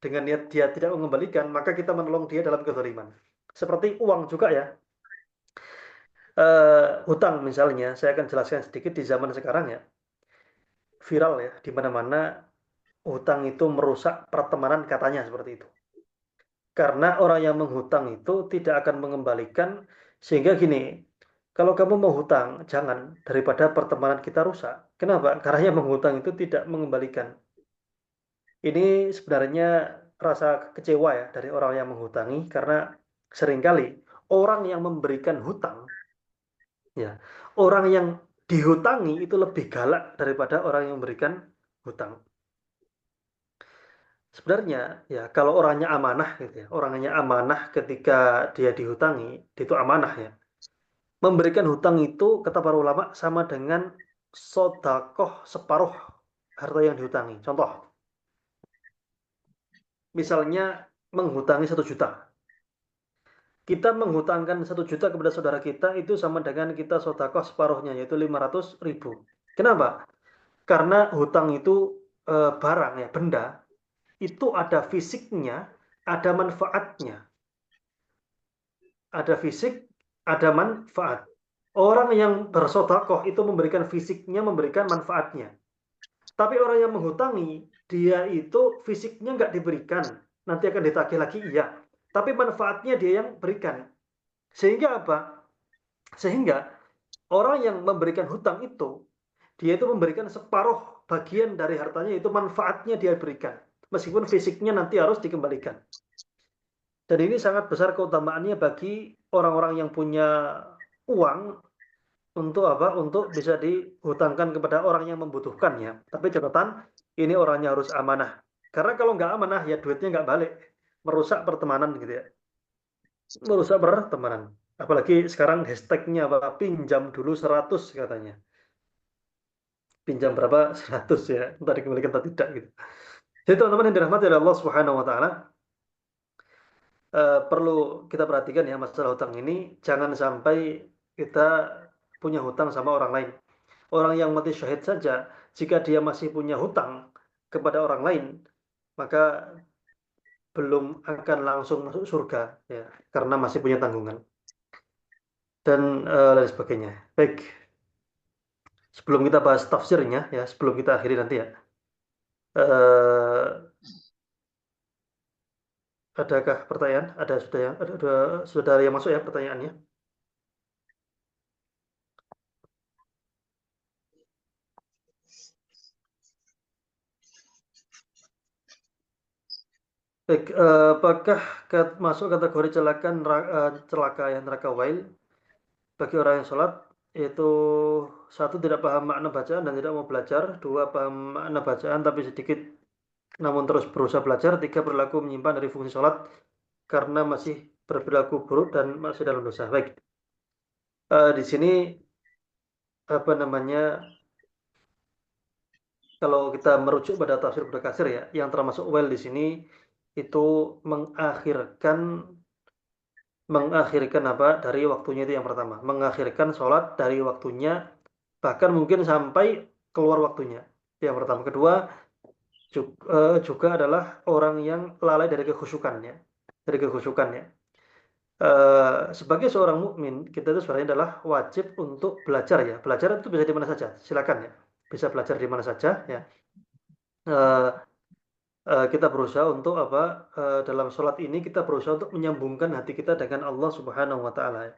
dengan niat dia tidak mengembalikan, maka kita menolong dia dalam kezaliman. Seperti uang juga ya. Hutang misalnya, saya akan jelaskan sedikit di zaman sekarang ya. Viral ya, di mana-mana hutang itu merusak pertemanan katanya seperti itu. Karena orang yang menghutang itu tidak akan mengembalikan, sehingga gini, kalau kamu mau hutang, jangan, daripada pertemanan kita rusak. Kenapa? Karena yang menghutang itu tidak mengembalikan. Ini sebenarnya rasa kecewa ya dari orang yang menghutangi, karena seringkali orang yang memberikan hutang, ya, orang yang dihutangi itu lebih galak daripada orang yang memberikan hutang. Sebenarnya ya kalau orangnya amanah gitu ya, orangnya amanah ketika dia dihutangi, itu amanah ya. Memberikan hutang itu kata para ulama sama dengan sodakoh separuh harta yang dihutangi. Contoh, misalnya menghutangi 1 juta. Kita menghutangkan 1 juta kepada saudara kita itu sama dengan kita sodakoh separuhnya, yaitu 500.000. Kenapa? Karena hutang itu barang ya, benda. Itu ada fisiknya, ada manfaatnya. Ada fisik, ada manfaat. Orang yang bersodakoh itu memberikan fisiknya, memberikan manfaatnya. Tapi orang yang menghutangi, dia itu fisiknya nggak diberikan. Nanti akan ditagih lagi, iya. Tapi manfaatnya dia yang berikan. Sehingga apa? Sehingga orang yang memberikan hutang itu, dia itu memberikan separuh bagian dari hartanya, itu manfaatnya dia berikan. Meskipun fisiknya nanti harus dikembalikan. Dan ini sangat besar keutamaannya bagi orang-orang yang punya uang untuk apa? Untuk bisa dihutangkan kepada orang yang membutuhkannya. Tapi catatan, ini orangnya harus amanah. Karena kalau nggak amanah, ya duitnya nggak balik. Merusak pertemanan gitu ya. Merusak pertemanan. Apalagi sekarang hashtagnya apa? Pinjam dulu 100 katanya. Pinjam berapa? 100 ya. Entah dikembalikan atau tidak gitu. Jadi teman-teman yang dirahmati oleh Allah Subhanahu wa taala, perlu kita perhatikan ya masalah hutang ini, jangan sampai kita punya hutang sama orang lain. Orang yang mati syahid saja, jika dia masih punya hutang kepada orang lain, maka belum akan langsung masuk surga ya, karena masih punya tanggungan dan lain sebagainya. Baik, sebelum kita bahas tafsirnya ya, sebelum kita akhiri nanti ya, adakah pertanyaan? Ada saudara yang masuk ya pertanyaannya? Baik, apakah masuk kategori celaka yang neraka wail bagi orang yang sholat, yaitu 1, tidak paham makna bacaan dan tidak mau belajar, 2, paham makna bacaan tapi sedikit namun terus berusaha belajar, 3, berlaku menyimpan dari fungsi sholat karena masih berperilaku buruk dan masih dalam dosa. Baik, di sini apa namanya, kalau kita merujuk pada tafsir Ibnu Katsir ya, yang termasuk wail di sini itu mengakhirkan mengakhirkan apa dari waktunya, itu yang pertama, mengakhirkan sholat dari waktunya, bahkan mungkin sampai keluar waktunya, itu yang pertama. Kedua, juga adalah orang yang lalai dari kekhusyukannya, sebagai seorang mukmin, kita itu sebenarnya adalah wajib untuk belajar ya. Belajar itu bisa di mana saja, silakan ya. Bisa belajar di mana saja ya. Eh, kita berusaha untuk apa? Dalam sholat ini kita berusaha untuk menyambungkan hati kita dengan Allah Subhanahu Wa Taala. Ya.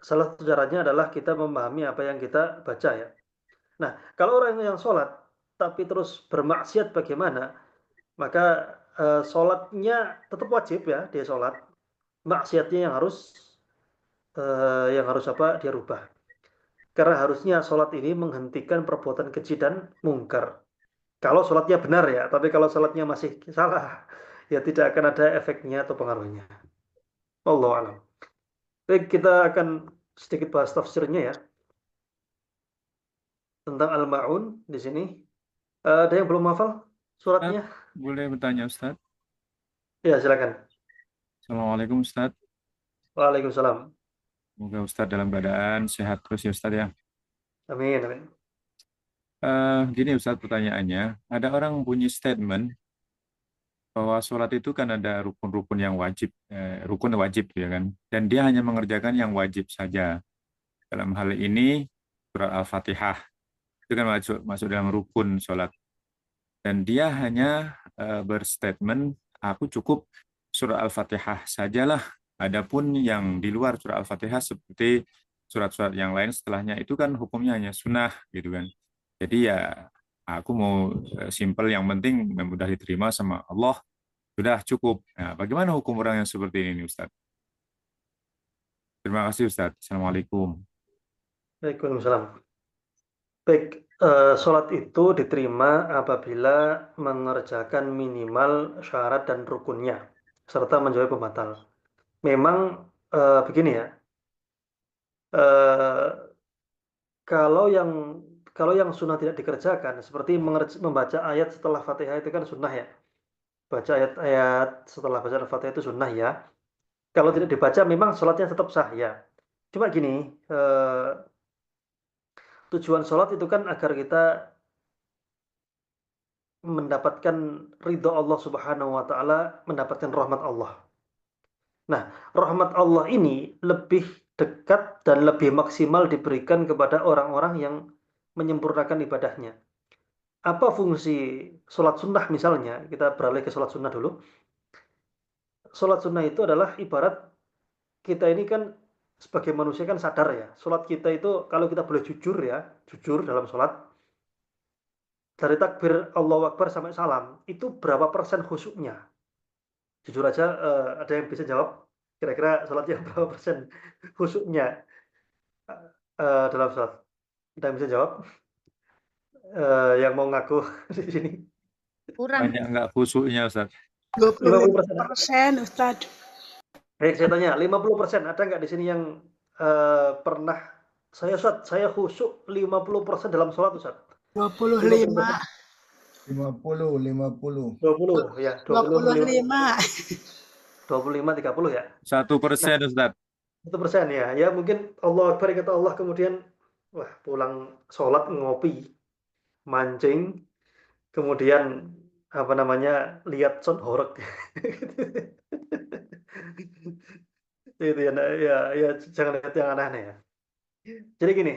Salah satu caranya adalah kita memahami apa yang kita baca ya. Nah, kalau orang yang sholat tapi terus bermaksiat bagaimana? Maka sholatnya tetap wajib ya, dia sholat. Maksiatnya yang harus apa? Dia rubah. Karena harusnya sholat ini menghentikan perbuatan keji dan mungkar. Kalau sholatnya benar ya, tapi kalau sholatnya masih salah, ya tidak akan ada efeknya atau pengaruhnya. Wallahu a'lam. Baik, kita akan sedikit bahas tafsirnya ya, tentang Al-Ma'un di sini. Ada yang belum hafal suratnya? Boleh bertanya Ustaz? Ya, silakan. Assalamualaikum Ustaz. Waalaikumsalam. Semoga Ustaz dalam keadaan sehat terus ya Ustaz ya. Amin, amin. Gini Ustaz pertanyaannya, ada orang punya statement bahwa sholat itu kan ada rukun-rukun yang wajib, rukun wajib ya kan, dan dia hanya mengerjakan yang wajib saja. Dalam hal ini surat Al-Fatihah itu kan masuk dalam rukun sholat, dan dia hanya berstatement, aku cukup surat Al-Fatihah sajalah. Adapun yang di luar surat Al-Fatihah seperti surat-surat yang lain setelahnya itu kan hukumnya hanya sunnah gitu kan. Jadi ya aku mau simple, yang penting mudah diterima sama Allah, sudah cukup. Nah, bagaimana hukum orang yang seperti ini Ustaz? Terima kasih Ustaz. Assalamualaikum. Waalaikumsalam. Baik, sholat itu diterima apabila mengerjakan minimal syarat dan rukunnya, serta menjauhi pembatal. Memang begini ya, eh, kalau yang sunnah tidak dikerjakan, seperti membaca ayat setelah Fatihah itu kan sunnah ya. Baca ayat-ayat setelah baca Al-Fatihah itu sunnah ya. Kalau tidak dibaca memang sholatnya tetap sah ya. Cuma gini, tujuan sholat itu kan agar kita mendapatkan ridho Allah Subhanahu wa taala, mendapatkan rahmat Allah. Nah, rahmat Allah ini lebih dekat dan lebih maksimal diberikan kepada orang-orang yang menyempurnakan ibadahnya. Apa fungsi sholat sunnah misalnya? Kita beralih ke sholat sunnah dulu. Sholat sunnah itu adalah ibarat kita ini kan sebagai manusia kan sadar ya. Sholat kita itu kalau kita boleh jujur ya, jujur dalam sholat, dari takbir Allahu Akbar sampai salam, itu berapa persen khusyuknya? Jujur aja, ada yang bisa jawab? Kira-kira sholatnya berapa persen khusyuknya dalam sholat? Ada yang bisa jawab? Yang mau ngaku di sini? Kurang Banyak nggak khusyuknya Ustaz? 50%. 25% Ustaz. Baik, saya tanya, 50% ada nggak di sini yang pernah saya khusyuk 50% dalam sholat Ustaz? 25. 50 20 ya, 25. 25 30 ya. 1% Ustaz. 1% ya. Ya mungkin Allah Akbar kata Allah, kemudian wah pulang sholat ngopi, mancing, kemudian apa namanya lihat sound horeg. Itu ya, ya jangan lihat yang aneh-aneh ya. Jadi gini,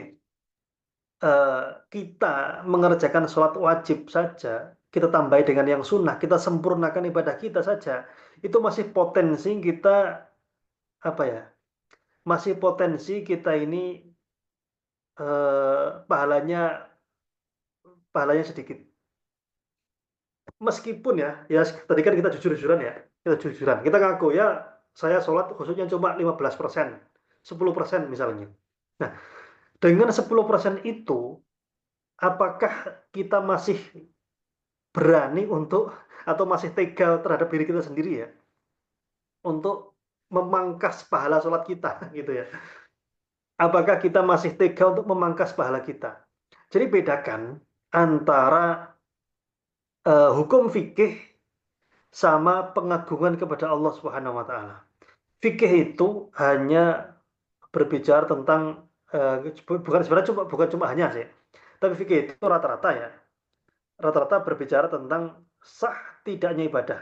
kita mengerjakan sholat wajib saja, kita tambah dengan yang sunnah, kita sempurnakan ibadah kita saja, itu masih potensi kita apa ya? Masih potensi kita ini pahalanya sedikit. Meskipun ya tadi kan kita jujur-jujuran ya, kita ngaku ya saya sholat khususnya cuma 15%, 10% misalnya. Nah, dengan 10% itu, apakah kita masih berani untuk atau masih tega terhadap diri kita sendiri ya untuk memangkas pahala sholat kita gitu ya? Apakah kita masih tega untuk memangkas pahala kita? Jadi bedakan antara hukum fikih sama pengagungan kepada Allah Subhanahu wa taala. fikih itu hanya berbicara tentang bukan cuma hanya sih, tapi fikih itu rata-rata berbicara tentang sah tidaknya ibadah.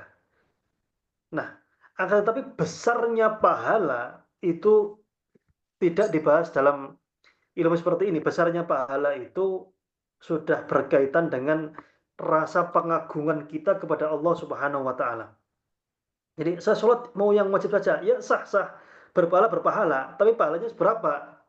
Nah, akan tetapi besarnya pahala itu tidak dibahas dalam ilmu seperti ini. Besarnya pahala itu sudah berkaitan dengan rasa pengagungan kita kepada Allah Subhanahu wa taala. Jadi saya sholat mau yang wajib saja, ya sah-sah, berpahala, tapi pahalanya seberapa?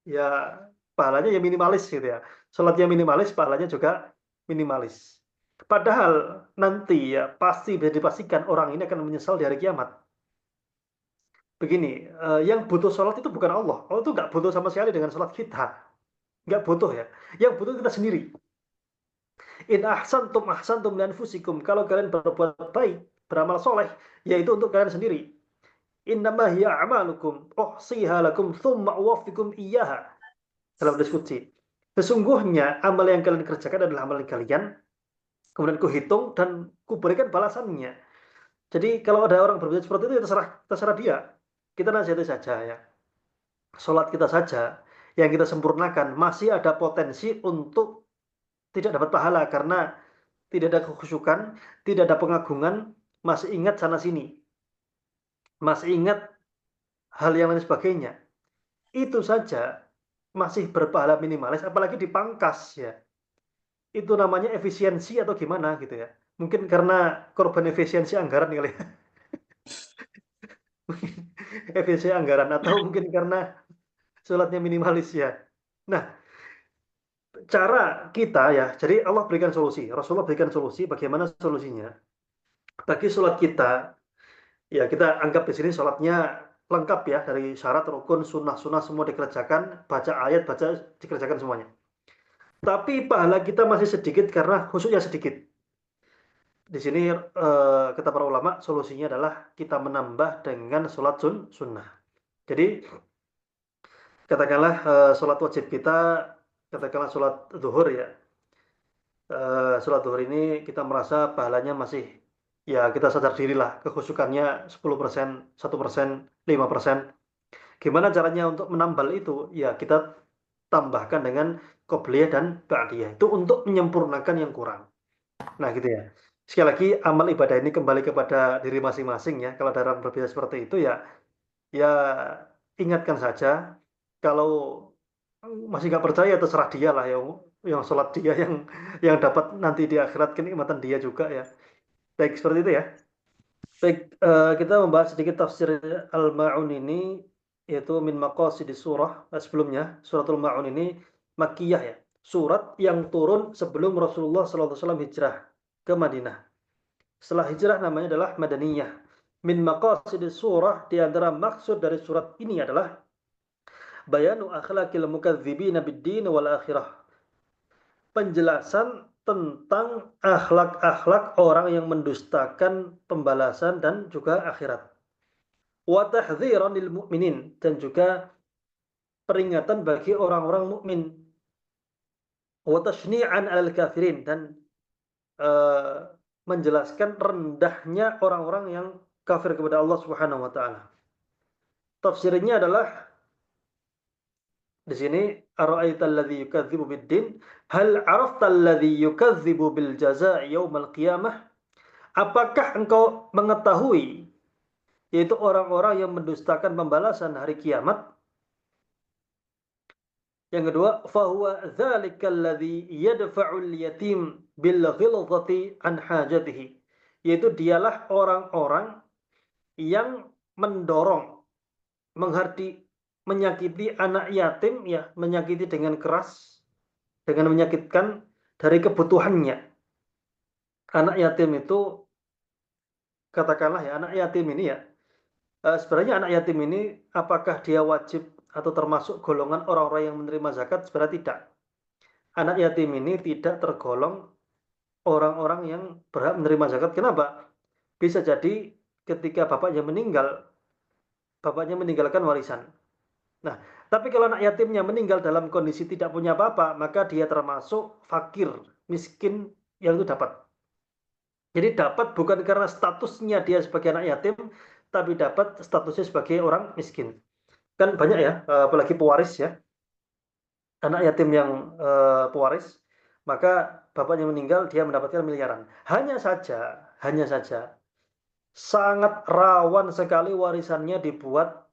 Ya pahalanya ya minimalis gitu ya. Sholatnya minimalis, pahalanya juga minimalis. Padahal nanti ya pasti bisa dipastikan orang ini akan menyesal di hari kiamat. Begini, yang butuh sholat itu bukan Allah. Allah itu nggak butuh sama sekali dengan sholat kita. Nggak butuh ya. Yang butuh kita sendiri. In ahsantum li anfusikum. Kalau kalian berbuat baik, beramal soleh, yaitu untuk kalian sendiri. Innama hiya a'malukum uhsiha lakum thumma uwaffikum iyyaha. Dalam diskusi. Sesungguhnya amal yang kalian kerjakan adalah amal kalian, kemudian kuhitung dan kuberikan balasannya. Jadi kalau ada orang berbuat seperti itu, ya terserah dia. Kita nasihati saja ya. Sholat kita saja yang kita sempurnakan masih ada potensi untuk tidak dapat pahala karena tidak ada kekhusyukan, tidak ada pengagungan, masih ingat sana sini, masih ingat hal yang lain sebagainya. Itu saja masih berpahala minimalis, apalagi dipangkas ya. Itu namanya efisiensi atau gimana gitu ya. Mungkin karena korban efisiensi anggaran kali ya. Efisiensi anggaran atau mungkin karena sholatnya minimalis ya. Nah, cara kita ya, jadi Allah berikan solusi, Rasulullah berikan solusi. Bagaimana solusinya? Bagi sholat kita, ya kita anggap di sini sholatnya lengkap ya, dari syarat, rukun, sunnah semua dikerjakan, baca ayat, dikerjakan semuanya. Tapi pahala kita masih sedikit karena khusyuknya sedikit. Di sini kata para ulama solusinya adalah kita menambah dengan sholat sunnah. Jadi katakanlah sholat wajib kita, katakanlah sholat zuhur ya. Sholat zuhur ini kita merasa pahalanya masih, ya kita sadar dirilah kekhusyukannya 10%, 1%, 5%. Gimana caranya untuk menambal itu? Ya kita tambahkan dengan qobliyah dan ba'diyah. Itu untuk menyempurnakan yang kurang. Nah gitu ya. Sekali lagi amal ibadah ini kembali kepada diri masing-masing ya. Kalau ada orang berbeda seperti itu ya ingatkan saja. Kalau masih nggak percaya terserah dia lah, yang sholat dia yang dapat nanti di akhirat kenikmatan dia juga ya. Baik seperti itu ya. Baik, kita membahas sedikit tafsir Al-Ma'un ini, yaitu min maqasidis surah. Sebelumnya suratul Ma'un ini Makkiyah ya, surat yang turun sebelum Rasulullah SAW hijrah ke Madinah. Setelah hijrah namanya adalah Madaniyah. Min maqasidis surah, di antara maksud dari surat ini adalah bayanu akhlaqil mukadzibina bid-din wal akhirah. Penjelasan tentang akhlak-akhlak orang yang mendustakan pembalasan dan juga akhirat. Wa tahdziran lil mu'minin, dan juga peringatan bagi orang-orang mukmin. Wa tashni'an 'alal kafirin, dan menjelaskan rendahnya orang-orang yang kafir kepada Allah Subhanahu wa taala. Tafsirnya adalah di sini, ara'aital ladzi yukadzibu bid-din hal 'araftal ladzi yukadzibu bil jazaa'i yaumal qiyamah? Apakah engkau mengetahui, yaitu orang-orang yang mendustakan pembalasan hari kiamat? Yang kedua, fahuwa dzalikal ladzi yadfa'ul yatim bil ghilzati an hajatihi, yaitu dialah orang-orang yang mendorong, menyakiti anak yatim ya, menyakiti dengan keras, dengan menyakitkan dari kebutuhannya. Anak yatim itu, katakanlah ya, anak yatim ini ya, sebenarnya anak yatim ini apakah dia wajib atau termasuk golongan orang-orang yang menerima zakat? Sebenarnya tidak. Anak yatim ini tidak tergolong orang-orang yang berhak menerima zakat. Kenapa? Bisa jadi ketika bapaknya meninggal, bapaknya meninggalkan warisan. Nah, tapi kalau anak yatimnya meninggal dalam kondisi tidak punya apa-apa, maka dia termasuk fakir, miskin yang itu dapat. Jadi dapat bukan karena statusnya dia sebagai anak yatim, tapi dapat statusnya sebagai orang miskin. Kan banyak ya, apalagi pewaris ya, anak yatim yang pewaris, maka bapaknya meninggal, dia mendapatkan miliaran. Hanya saja, sangat rawan sekali warisannya dibuat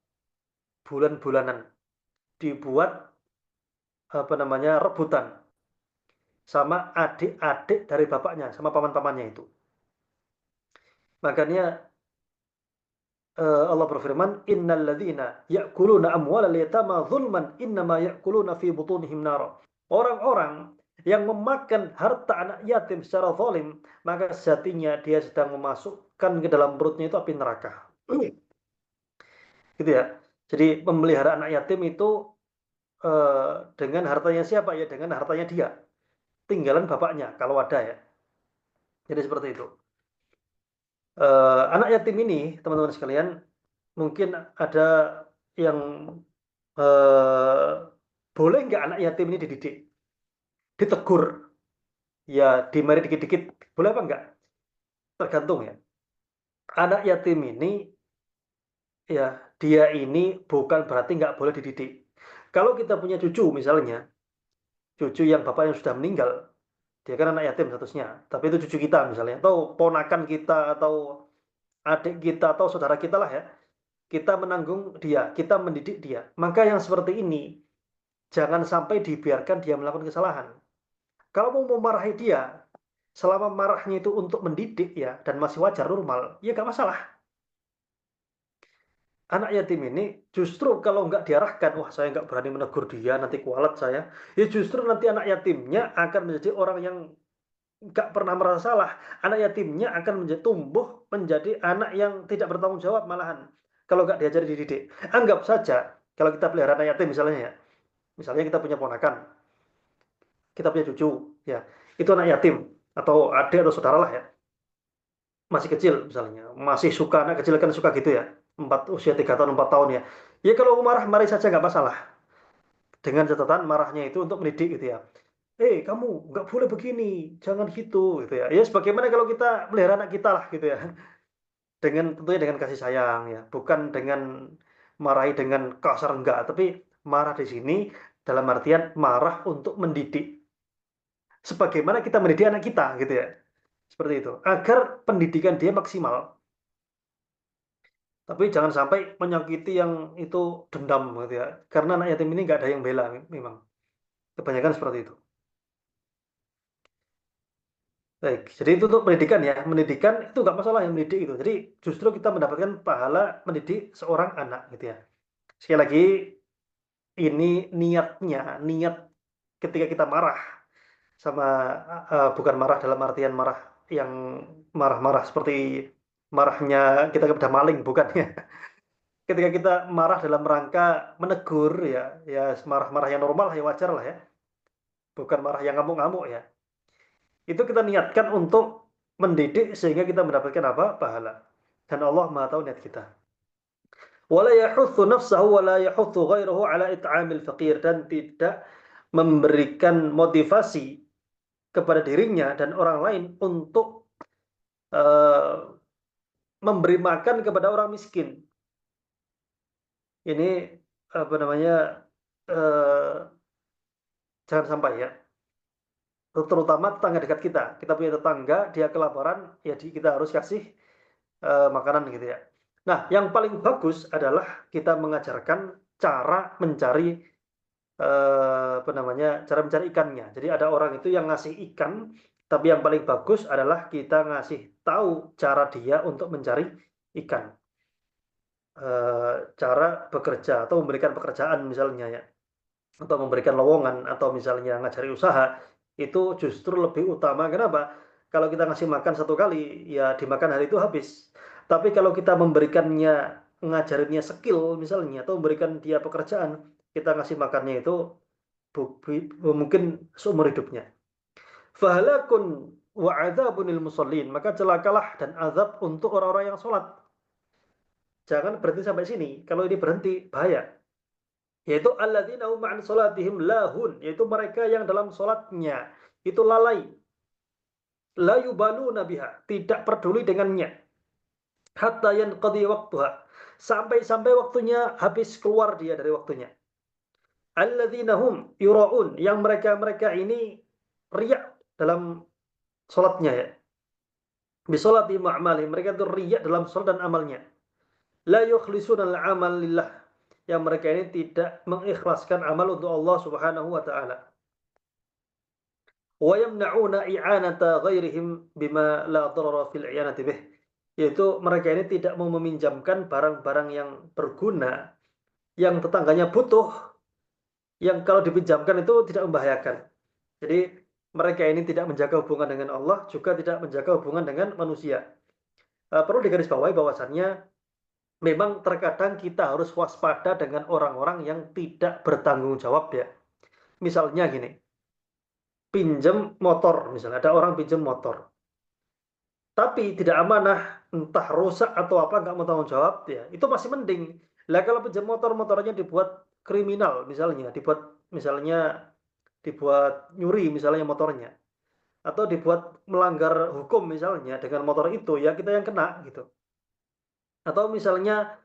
bulan-bulanan, dibuat rebutan sama adik-adik dari bapaknya, sama paman-pamannya itu. Makanya Allah berfirman, innal ladzina ya'kuluna amwalal yatama zulman innama ya'kuluna fi butunihim nar. Orang-orang yang memakan harta anak yatim secara zalim, maka sejatinya dia sedang memasukkan ke dalam perutnya itu api neraka. Gitu ya. Jadi memelihara anak yatim itu dengan hartanya siapa ya? Dengan hartanya dia. Tinggalan bapaknya kalau ada ya. Jadi seperti itu. Anak yatim ini, teman-teman sekalian, mungkin ada yang boleh nggak anak yatim ini dididik, ditegur, ya dimari dikit-dikit, boleh apa enggak? Tergantung ya. Anak yatim ini, ya dia ini bukan berarti nggak boleh dididik. Kalau kita punya cucu misalnya, cucu yang bapaknya sudah meninggal, dia kan anak yatim statusnya, tapi itu cucu kita misalnya, atau ponakan kita, atau adik kita, atau saudara kita lah ya, kita menanggung dia, kita mendidik dia. Maka yang seperti ini, jangan sampai dibiarkan dia melakukan kesalahan. Kalau mau memarahi dia, selama marahnya itu untuk mendidik ya, dan masih wajar, normal, ya nggak masalah. Anak yatim ini justru kalau nggak diarahkan, wah saya nggak berani menegur dia, nanti kualat saya. Ya justru nanti anak yatimnya akan menjadi orang yang nggak pernah merasa salah. Anak yatimnya akan tumbuh menjadi anak yang tidak bertanggung jawab malahan. Kalau nggak diajari dididik. Anggap saja, kalau kita pelihara anak yatim misalnya ya, misalnya kita punya ponakan, kita punya cucu, ya, itu anak yatim, atau adik atau saudara lah ya, masih kecil misalnya, masih suka, anak kecil kan suka gitu ya, usia 3 tahun, 4 tahun ya. Ya kalau marah-marah saja nggak masalah. Dengan catatan marahnya itu untuk mendidik gitu ya. Kamu nggak boleh begini, jangan gitu ya. Ya sebagaimana kalau kita melihara anak kita lah gitu ya. Tentunya dengan kasih sayang ya, bukan dengan marahi dengan kasar enggak, tapi marah di sini dalam artian marah untuk mendidik. Sebagaimana kita mendidik anak kita gitu ya. Seperti itu. Agar pendidikan dia maksimal. Tapi jangan sampai menyakiti yang itu dendam gitu ya. Karena anak yatim ini nggak ada yang bela memang. Kebanyakan seperti itu. Baik, jadi itu untuk pendidikan ya. Pendidikan itu nggak masalah yang mendidik itu. Jadi justru kita mendapatkan pahala mendidik seorang anak gitu ya. Sekali lagi, ini niatnya, niat ketika kita marah sama bukan marah dalam artian marah yang marah-marah seperti marahnya kita kepada maling, bukan ya. Ketika kita marah dalam rangka menegur ya, ya marah-marah yang normal ya, wajar lah ya. Bukan marah yang ngamuk-ngamuk ya. Itu kita niatkan untuk mendidik sehingga kita mendapatkan apa? Pahala. Dan Allah Maha tahu niat kita. Wala yahutsu nafsahu wala yahutsu ghairahu ala it'amil faqir, dan tidak memberikan motivasi kepada dirinya dan orang lain untuk memberi makan kepada orang miskin. Ini apa namanya? Jangan sampai ya. Terutama tetangga dekat kita. Kita punya tetangga, dia kelaparan, ya kita harus kasih makanan gitu ya. Nah, yang paling bagus adalah kita mengajarkan cara mencari cara mencari ikannya. Jadi ada orang itu yang ngasih ikan, tapi yang paling bagus adalah kita ngasih tahu cara dia untuk mencari ikan. Cara bekerja atau memberikan pekerjaan misalnya ya, atau memberikan lowongan, atau misalnya ngajari usaha, itu justru lebih utama. Kenapa? Kalau kita ngasih makan satu kali, ya dimakan hari itu habis. Tapi kalau kita memberikannya, ngajarinnya skill misalnya, atau memberikan dia pekerjaan, kita ngasih makannya itu mungkin seumur hidupnya. Fahalakun wa adzabunil musallin, maka celakalah dan azab untuk orang-orang yang sholat. Jangan berhenti sampai sini. Kalau ini berhenti, bahaya. Yaitu alladzina hum an sholatihim lahun, yaitu mereka yang dalam sholatnya itu lalai. La yubaluna biha, tidak peduli dengannya. hatta yanqadi waqtuha, sampai waktunya habis, keluar dia dari waktunya. Alladzina hum yura'un, yang mereka ini riya dalam salatnya ya. Bisolati ma'amali, mereka itu riya dalam salat dan amalnya. La yukhlisuna al-amal lillah, yang mereka ini tidak mengikhlaskan amal untuk Allah Subhanahu wa taala. Wa yamna'una i'anata ghairihim bima la darara fil i'anati bih, yaitu mereka ini tidak mau meminjamkan barang-barang yang berguna yang tetangganya butuh, yang kalau dipinjamkan itu tidak membahayakan. Jadi mereka ini tidak menjaga hubungan dengan Allah, juga tidak menjaga hubungan dengan manusia. Perlu digarisbawahi bahwasannya memang terkadang kita harus waspada dengan orang-orang yang tidak bertanggung jawab ya. Misalnya gini, pinjam motor, misalnya ada orang pinjam motor, tapi tidak amanah, entah rusak atau apa, nggak mau tanggung jawab ya, itu masih mending. Lah kalau pinjam motornya dibuat kriminal, misalnya dibuat nyuri misalnya motornya, atau dibuat melanggar hukum misalnya dengan motor itu, ya kita yang kena gitu. Atau misalnya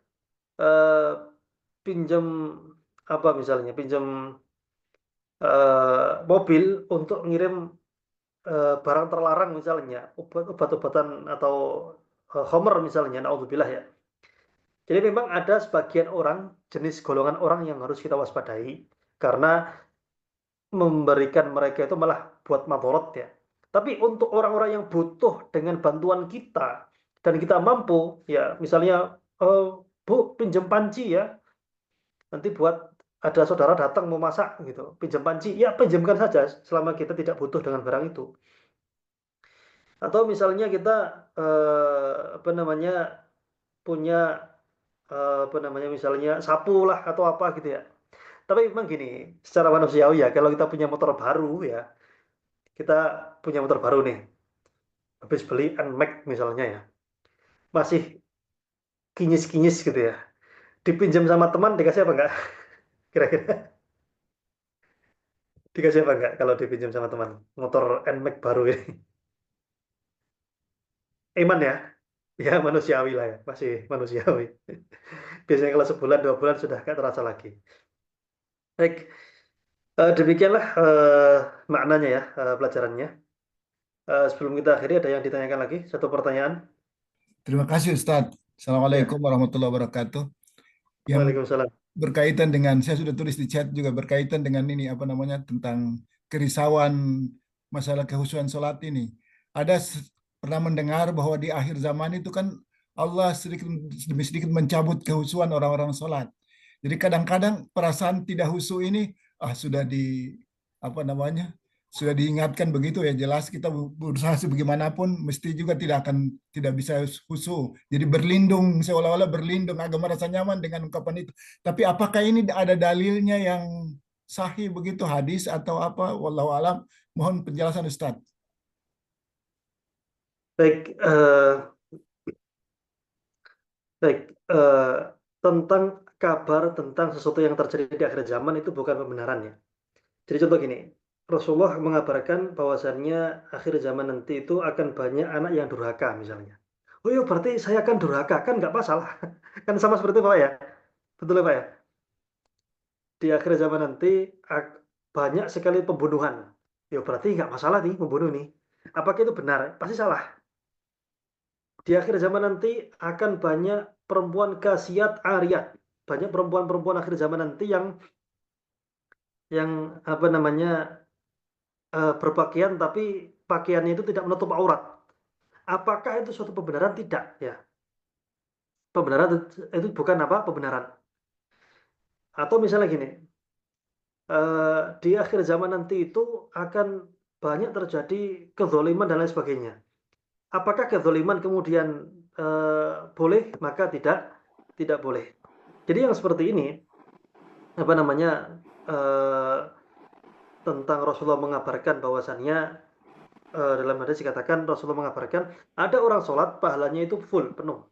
pinjam mobil untuk ngirim barang terlarang misalnya, obat-obatan atau khamr misalnya, naudzubillah ya. Jadi memang ada sebagian orang, jenis golongan orang yang harus kita waspadai, karena memberikan mereka itu malah buat madharat ya. Tapi untuk orang-orang yang butuh dengan bantuan kita dan kita mampu ya, misalnya Bu, pinjam panci ya, nanti buat ada saudara datang mau masak gitu, pinjam panci ya, pinjamkan saja selama kita tidak butuh dengan barang itu. Atau misalnya kita punya misalnya sapu lah atau apa gitu ya. Tapi memang gini, secara manusiawi ya, kalau kita punya motor baru ya, kita punya motor baru nih, habis beli NMAX misalnya ya, masih kinyis-kinyis gitu ya, dipinjam sama teman dikasih apa enggak? Kira-kira dikasih apa enggak kalau dipinjam sama teman motor NMAX baru ini? Iman ya? Ya manusiawi lah ya, masih manusiawi. Biasanya kalau sebulan 2 bulan sudah gak terasa lagi. Baik, demikianlah maknanya ya, pelajarannya. Sebelum kita akhiri, ada yang ditanyakan lagi? Satu pertanyaan. Terima kasih Ustadz. Assalamualaikum warahmatullahi wabarakatuh. Yang Waalaikumsalam. berkaitan dengan, saya sudah tulis di chat juga berkaitan dengan ini tentang kerisauan masalah kehusuan sholat ini. Pernah mendengar bahwa di akhir zaman itu kan Allah sedikit demi sedikit mencabut kehusuan orang-orang sholat. Jadi kadang-kadang perasaan tidak husu ini sudah sudah diingatkan begitu ya, jelas kita berusaha sebagaimanapun mesti juga tidak bisa husu. Jadi berlindung, seolah-olah berlindung agak merasa nyaman dengan ungkapan itu. Tapi apakah ini ada dalilnya yang sahih begitu, hadis atau apa? Wallahu alam. Mohon penjelasan Ustaz. Baik, tentang kabar tentang sesuatu yang terjadi di akhir zaman itu bukan pembenarannya. Jadi contoh gini, Rasulullah mengabarkan bahwasannya akhir zaman nanti itu akan banyak anak yang durhaka misalnya. Oh iya, berarti saya akan durhaka, kan nggak masalah. Kan sama seperti Pak ya? Betul ya Pak ya? Di akhir zaman nanti banyak sekali pembunuhan. Ya berarti nggak masalah nih membunuh nih. Apakah itu benar? Pasti salah. Di akhir zaman nanti akan banyak perempuan kasiat ariyat. Banyak perempuan-perempuan akhir zaman nanti yang berpakaian tapi pakaiannya itu tidak menutup aurat. Apakah itu suatu pembenaran? Tidak ya. Pembenaran itu bukan pembenaran. Atau misalnya gini, di akhir zaman nanti itu akan banyak terjadi kezaliman dan lain sebagainya. Apakah kezaliman kemudian boleh? Maka tidak boleh. Jadi yang seperti ini tentang Rasulullah mengabarkan bahwasannya dalam hadis dikatakan Rasulullah mengabarkan ada orang sholat pahalanya itu full penuh,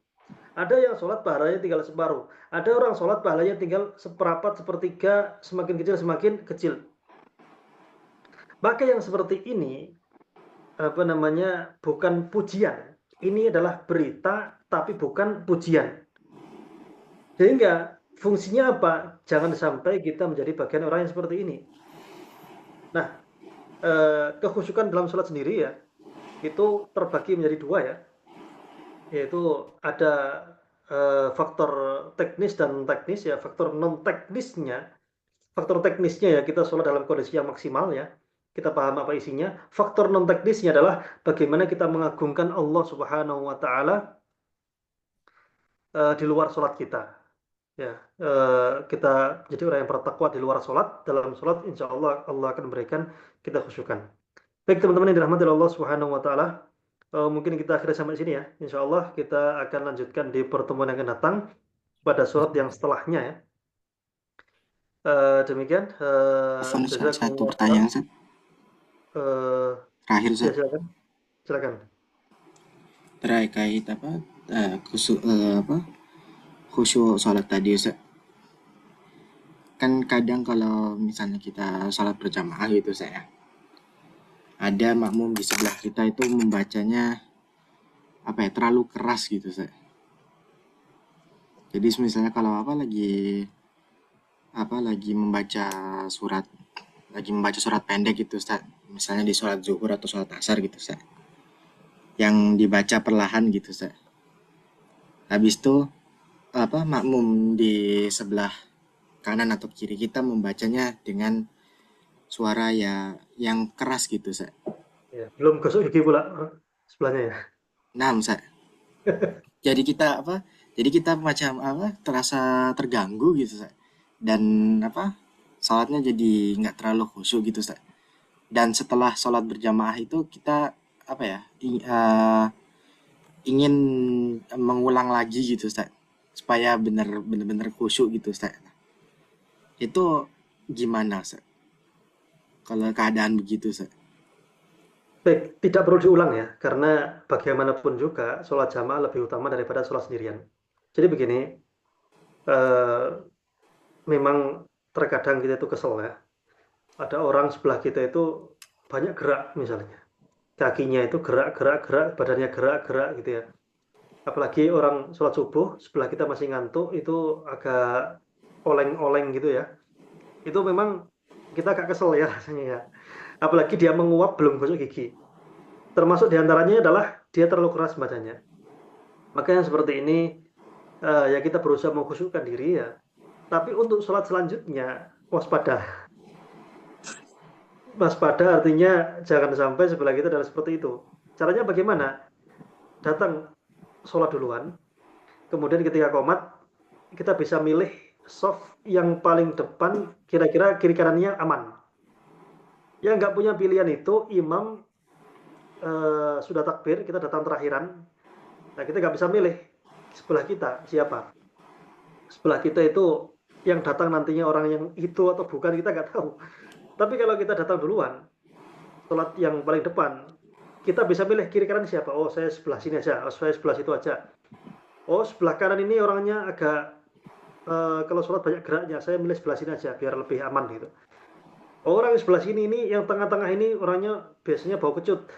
ada yang sholat pahalanya tinggal separuh, ada orang sholat pahalanya tinggal seperempat, sepertiga, semakin kecil. Maka yang seperti ini bukan pujian, ini adalah berita tapi bukan pujian. Sehingga fungsinya apa? Jangan sampai kita menjadi bagian orang yang seperti ini. Nah, kekhusyukan dalam sholat sendiri ya, itu terbagi menjadi dua ya, yaitu ada faktor teknis dan teknis ya. Faktor teknisnya ya kita sholat dalam kondisi yang maksimal ya, kita paham apa isinya. Faktor non teknisnya adalah bagaimana kita mengagungkan Allah Subhanahu wa Ta'ala di luar sholat kita. Ya, kita jadi orang yang bertakwa di luar sholat. Dalam sholat, insya Allah Allah akan memberikan kita khusyukan. Baik teman-teman yang dirahmati Allah Subhanahu Wa Taala, mungkin kita akhirnya sampai sini ya. Insya Allah kita akan lanjutkan di pertemuan yang akan datang pada surat yang setelahnya ya. Demikian. Satu pertanyaan, Ustaz. Terakhir, Ustaz. Ya, silakan. Terkait khusyuk sholat tadi, Ustaz. Kan kadang kalau misalnya kita sholat berjamaah gitu, saya ada makmum di sebelah kita itu membacanya terlalu keras gitu, Ustaz. Jadi misalnya kalau lagi membaca surat pendek gitu, Ustaz. Misalnya di sholat zuhur atau sholat asar gitu, Ustaz. Yang dibaca perlahan gitu, Ustaz. Habis itu makmum di sebelah kanan atau kiri kita membacanya dengan suara yang keras gitu, Ustaz. Ya, belum gosok gigi pula sebelahnya ya. Nah, Ustaz. Jadi kita macam terasa terganggu gitu, Ustaz. Dan sholatnya jadi nggak terlalu khusyuk gitu, Ustaz. Dan setelah sholat berjamaah itu kita ingin mengulang lagi gitu, Ustaz, supaya benar-benar khusyuk gitu, Ustaz. Itu gimana, Ustaz? Kalau keadaan begitu, Ustaz? Baik, tidak perlu diulang ya, karena bagaimanapun juga sholat jamaah lebih utama daripada sholat sendirian. Jadi begini, memang terkadang kita itu kesel ya. Ada orang sebelah kita itu banyak gerak misalnya. Kakinya itu gerak, badannya gerak gitu ya. Apalagi orang sholat subuh, sebelah kita masih ngantuk, itu agak oleng-oleng gitu ya. Itu memang kita agak kesel ya rasanya ya. Apalagi dia menguap belum gosok gigi. Termasuk diantaranya adalah dia terlalu keras bacanya. Makanya seperti ini, ya kita berusaha mengkhusyukkan diri ya. Tapi untuk sholat selanjutnya, waspada. Waspada artinya jangan sampai sebelah kita adalah seperti itu. Caranya bagaimana? Datang sholat duluan, kemudian ketika qomat, kita bisa milih shaf yang paling depan, kira-kira kiri kanannya aman. Yang nggak punya pilihan itu, imam sudah takbir, kita datang terakhiran. Nah, kita nggak bisa milih sebelah kita siapa. Sebelah kita itu yang datang nantinya orang yang itu atau bukan, kita nggak tahu. Tapi kalau kita datang duluan, sholat yang paling depan, kita bisa milih kiri kanan siapa. Oh, saya sebelah sini aja. Oh, saya sebelah situ aja. Oh, sebelah kanan ini orangnya agak kalau sholat banyak geraknya, saya milih sebelah sini aja biar lebih aman gitu. Oh, orang yang sebelah sini ini, yang tengah-tengah ini orangnya biasanya bau kecut.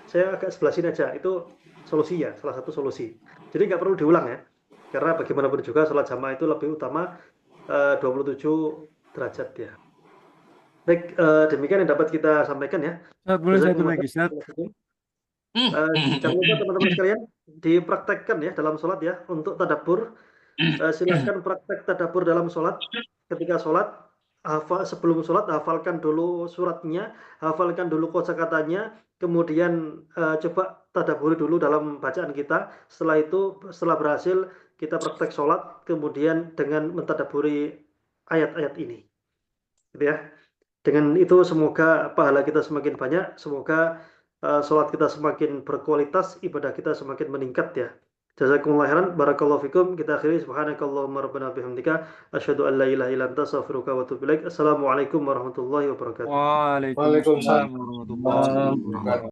Saya agak sebelah sini aja. Itu solusi ya, salah satu solusi. Jadi nggak perlu diulang ya. Karena bagaimanapun juga sholat jamaah itu lebih utama 27 derajat ya. Baik, demikian yang dapat kita sampaikan ya. Boleh satu lagi, Ustaz? Jangan lupa teman-teman sekalian dipraktekkan ya dalam sholat ya, untuk tadabbur. Silakan praktek tadabbur dalam sholat. Ketika sholat, sebelum sholat hafalkan dulu suratnya, hafalkan dulu kosakatanya, kemudian coba tadabburi dulu dalam bacaan kita. Setelah itu, setelah berhasil, kita praktek sholat, kemudian dengan mentadabburi ayat-ayat ini, gitu ya. Dengan itu semoga pahala kita semakin banyak, semoga sholat kita semakin berkualitas, ibadah kita semakin meningkat ya. Jazakumullah khairan, barakallahu fikum. Kita akhiri, subhanakallahumma rabbana bihamdika, asyhadu an la ilaha illa anta, astaghfiruka wa atubu ilaik. Assalamualaikum warahmatullahi wabarakatuh. Waalaikumsalam warahmatullahi wabarakatuh.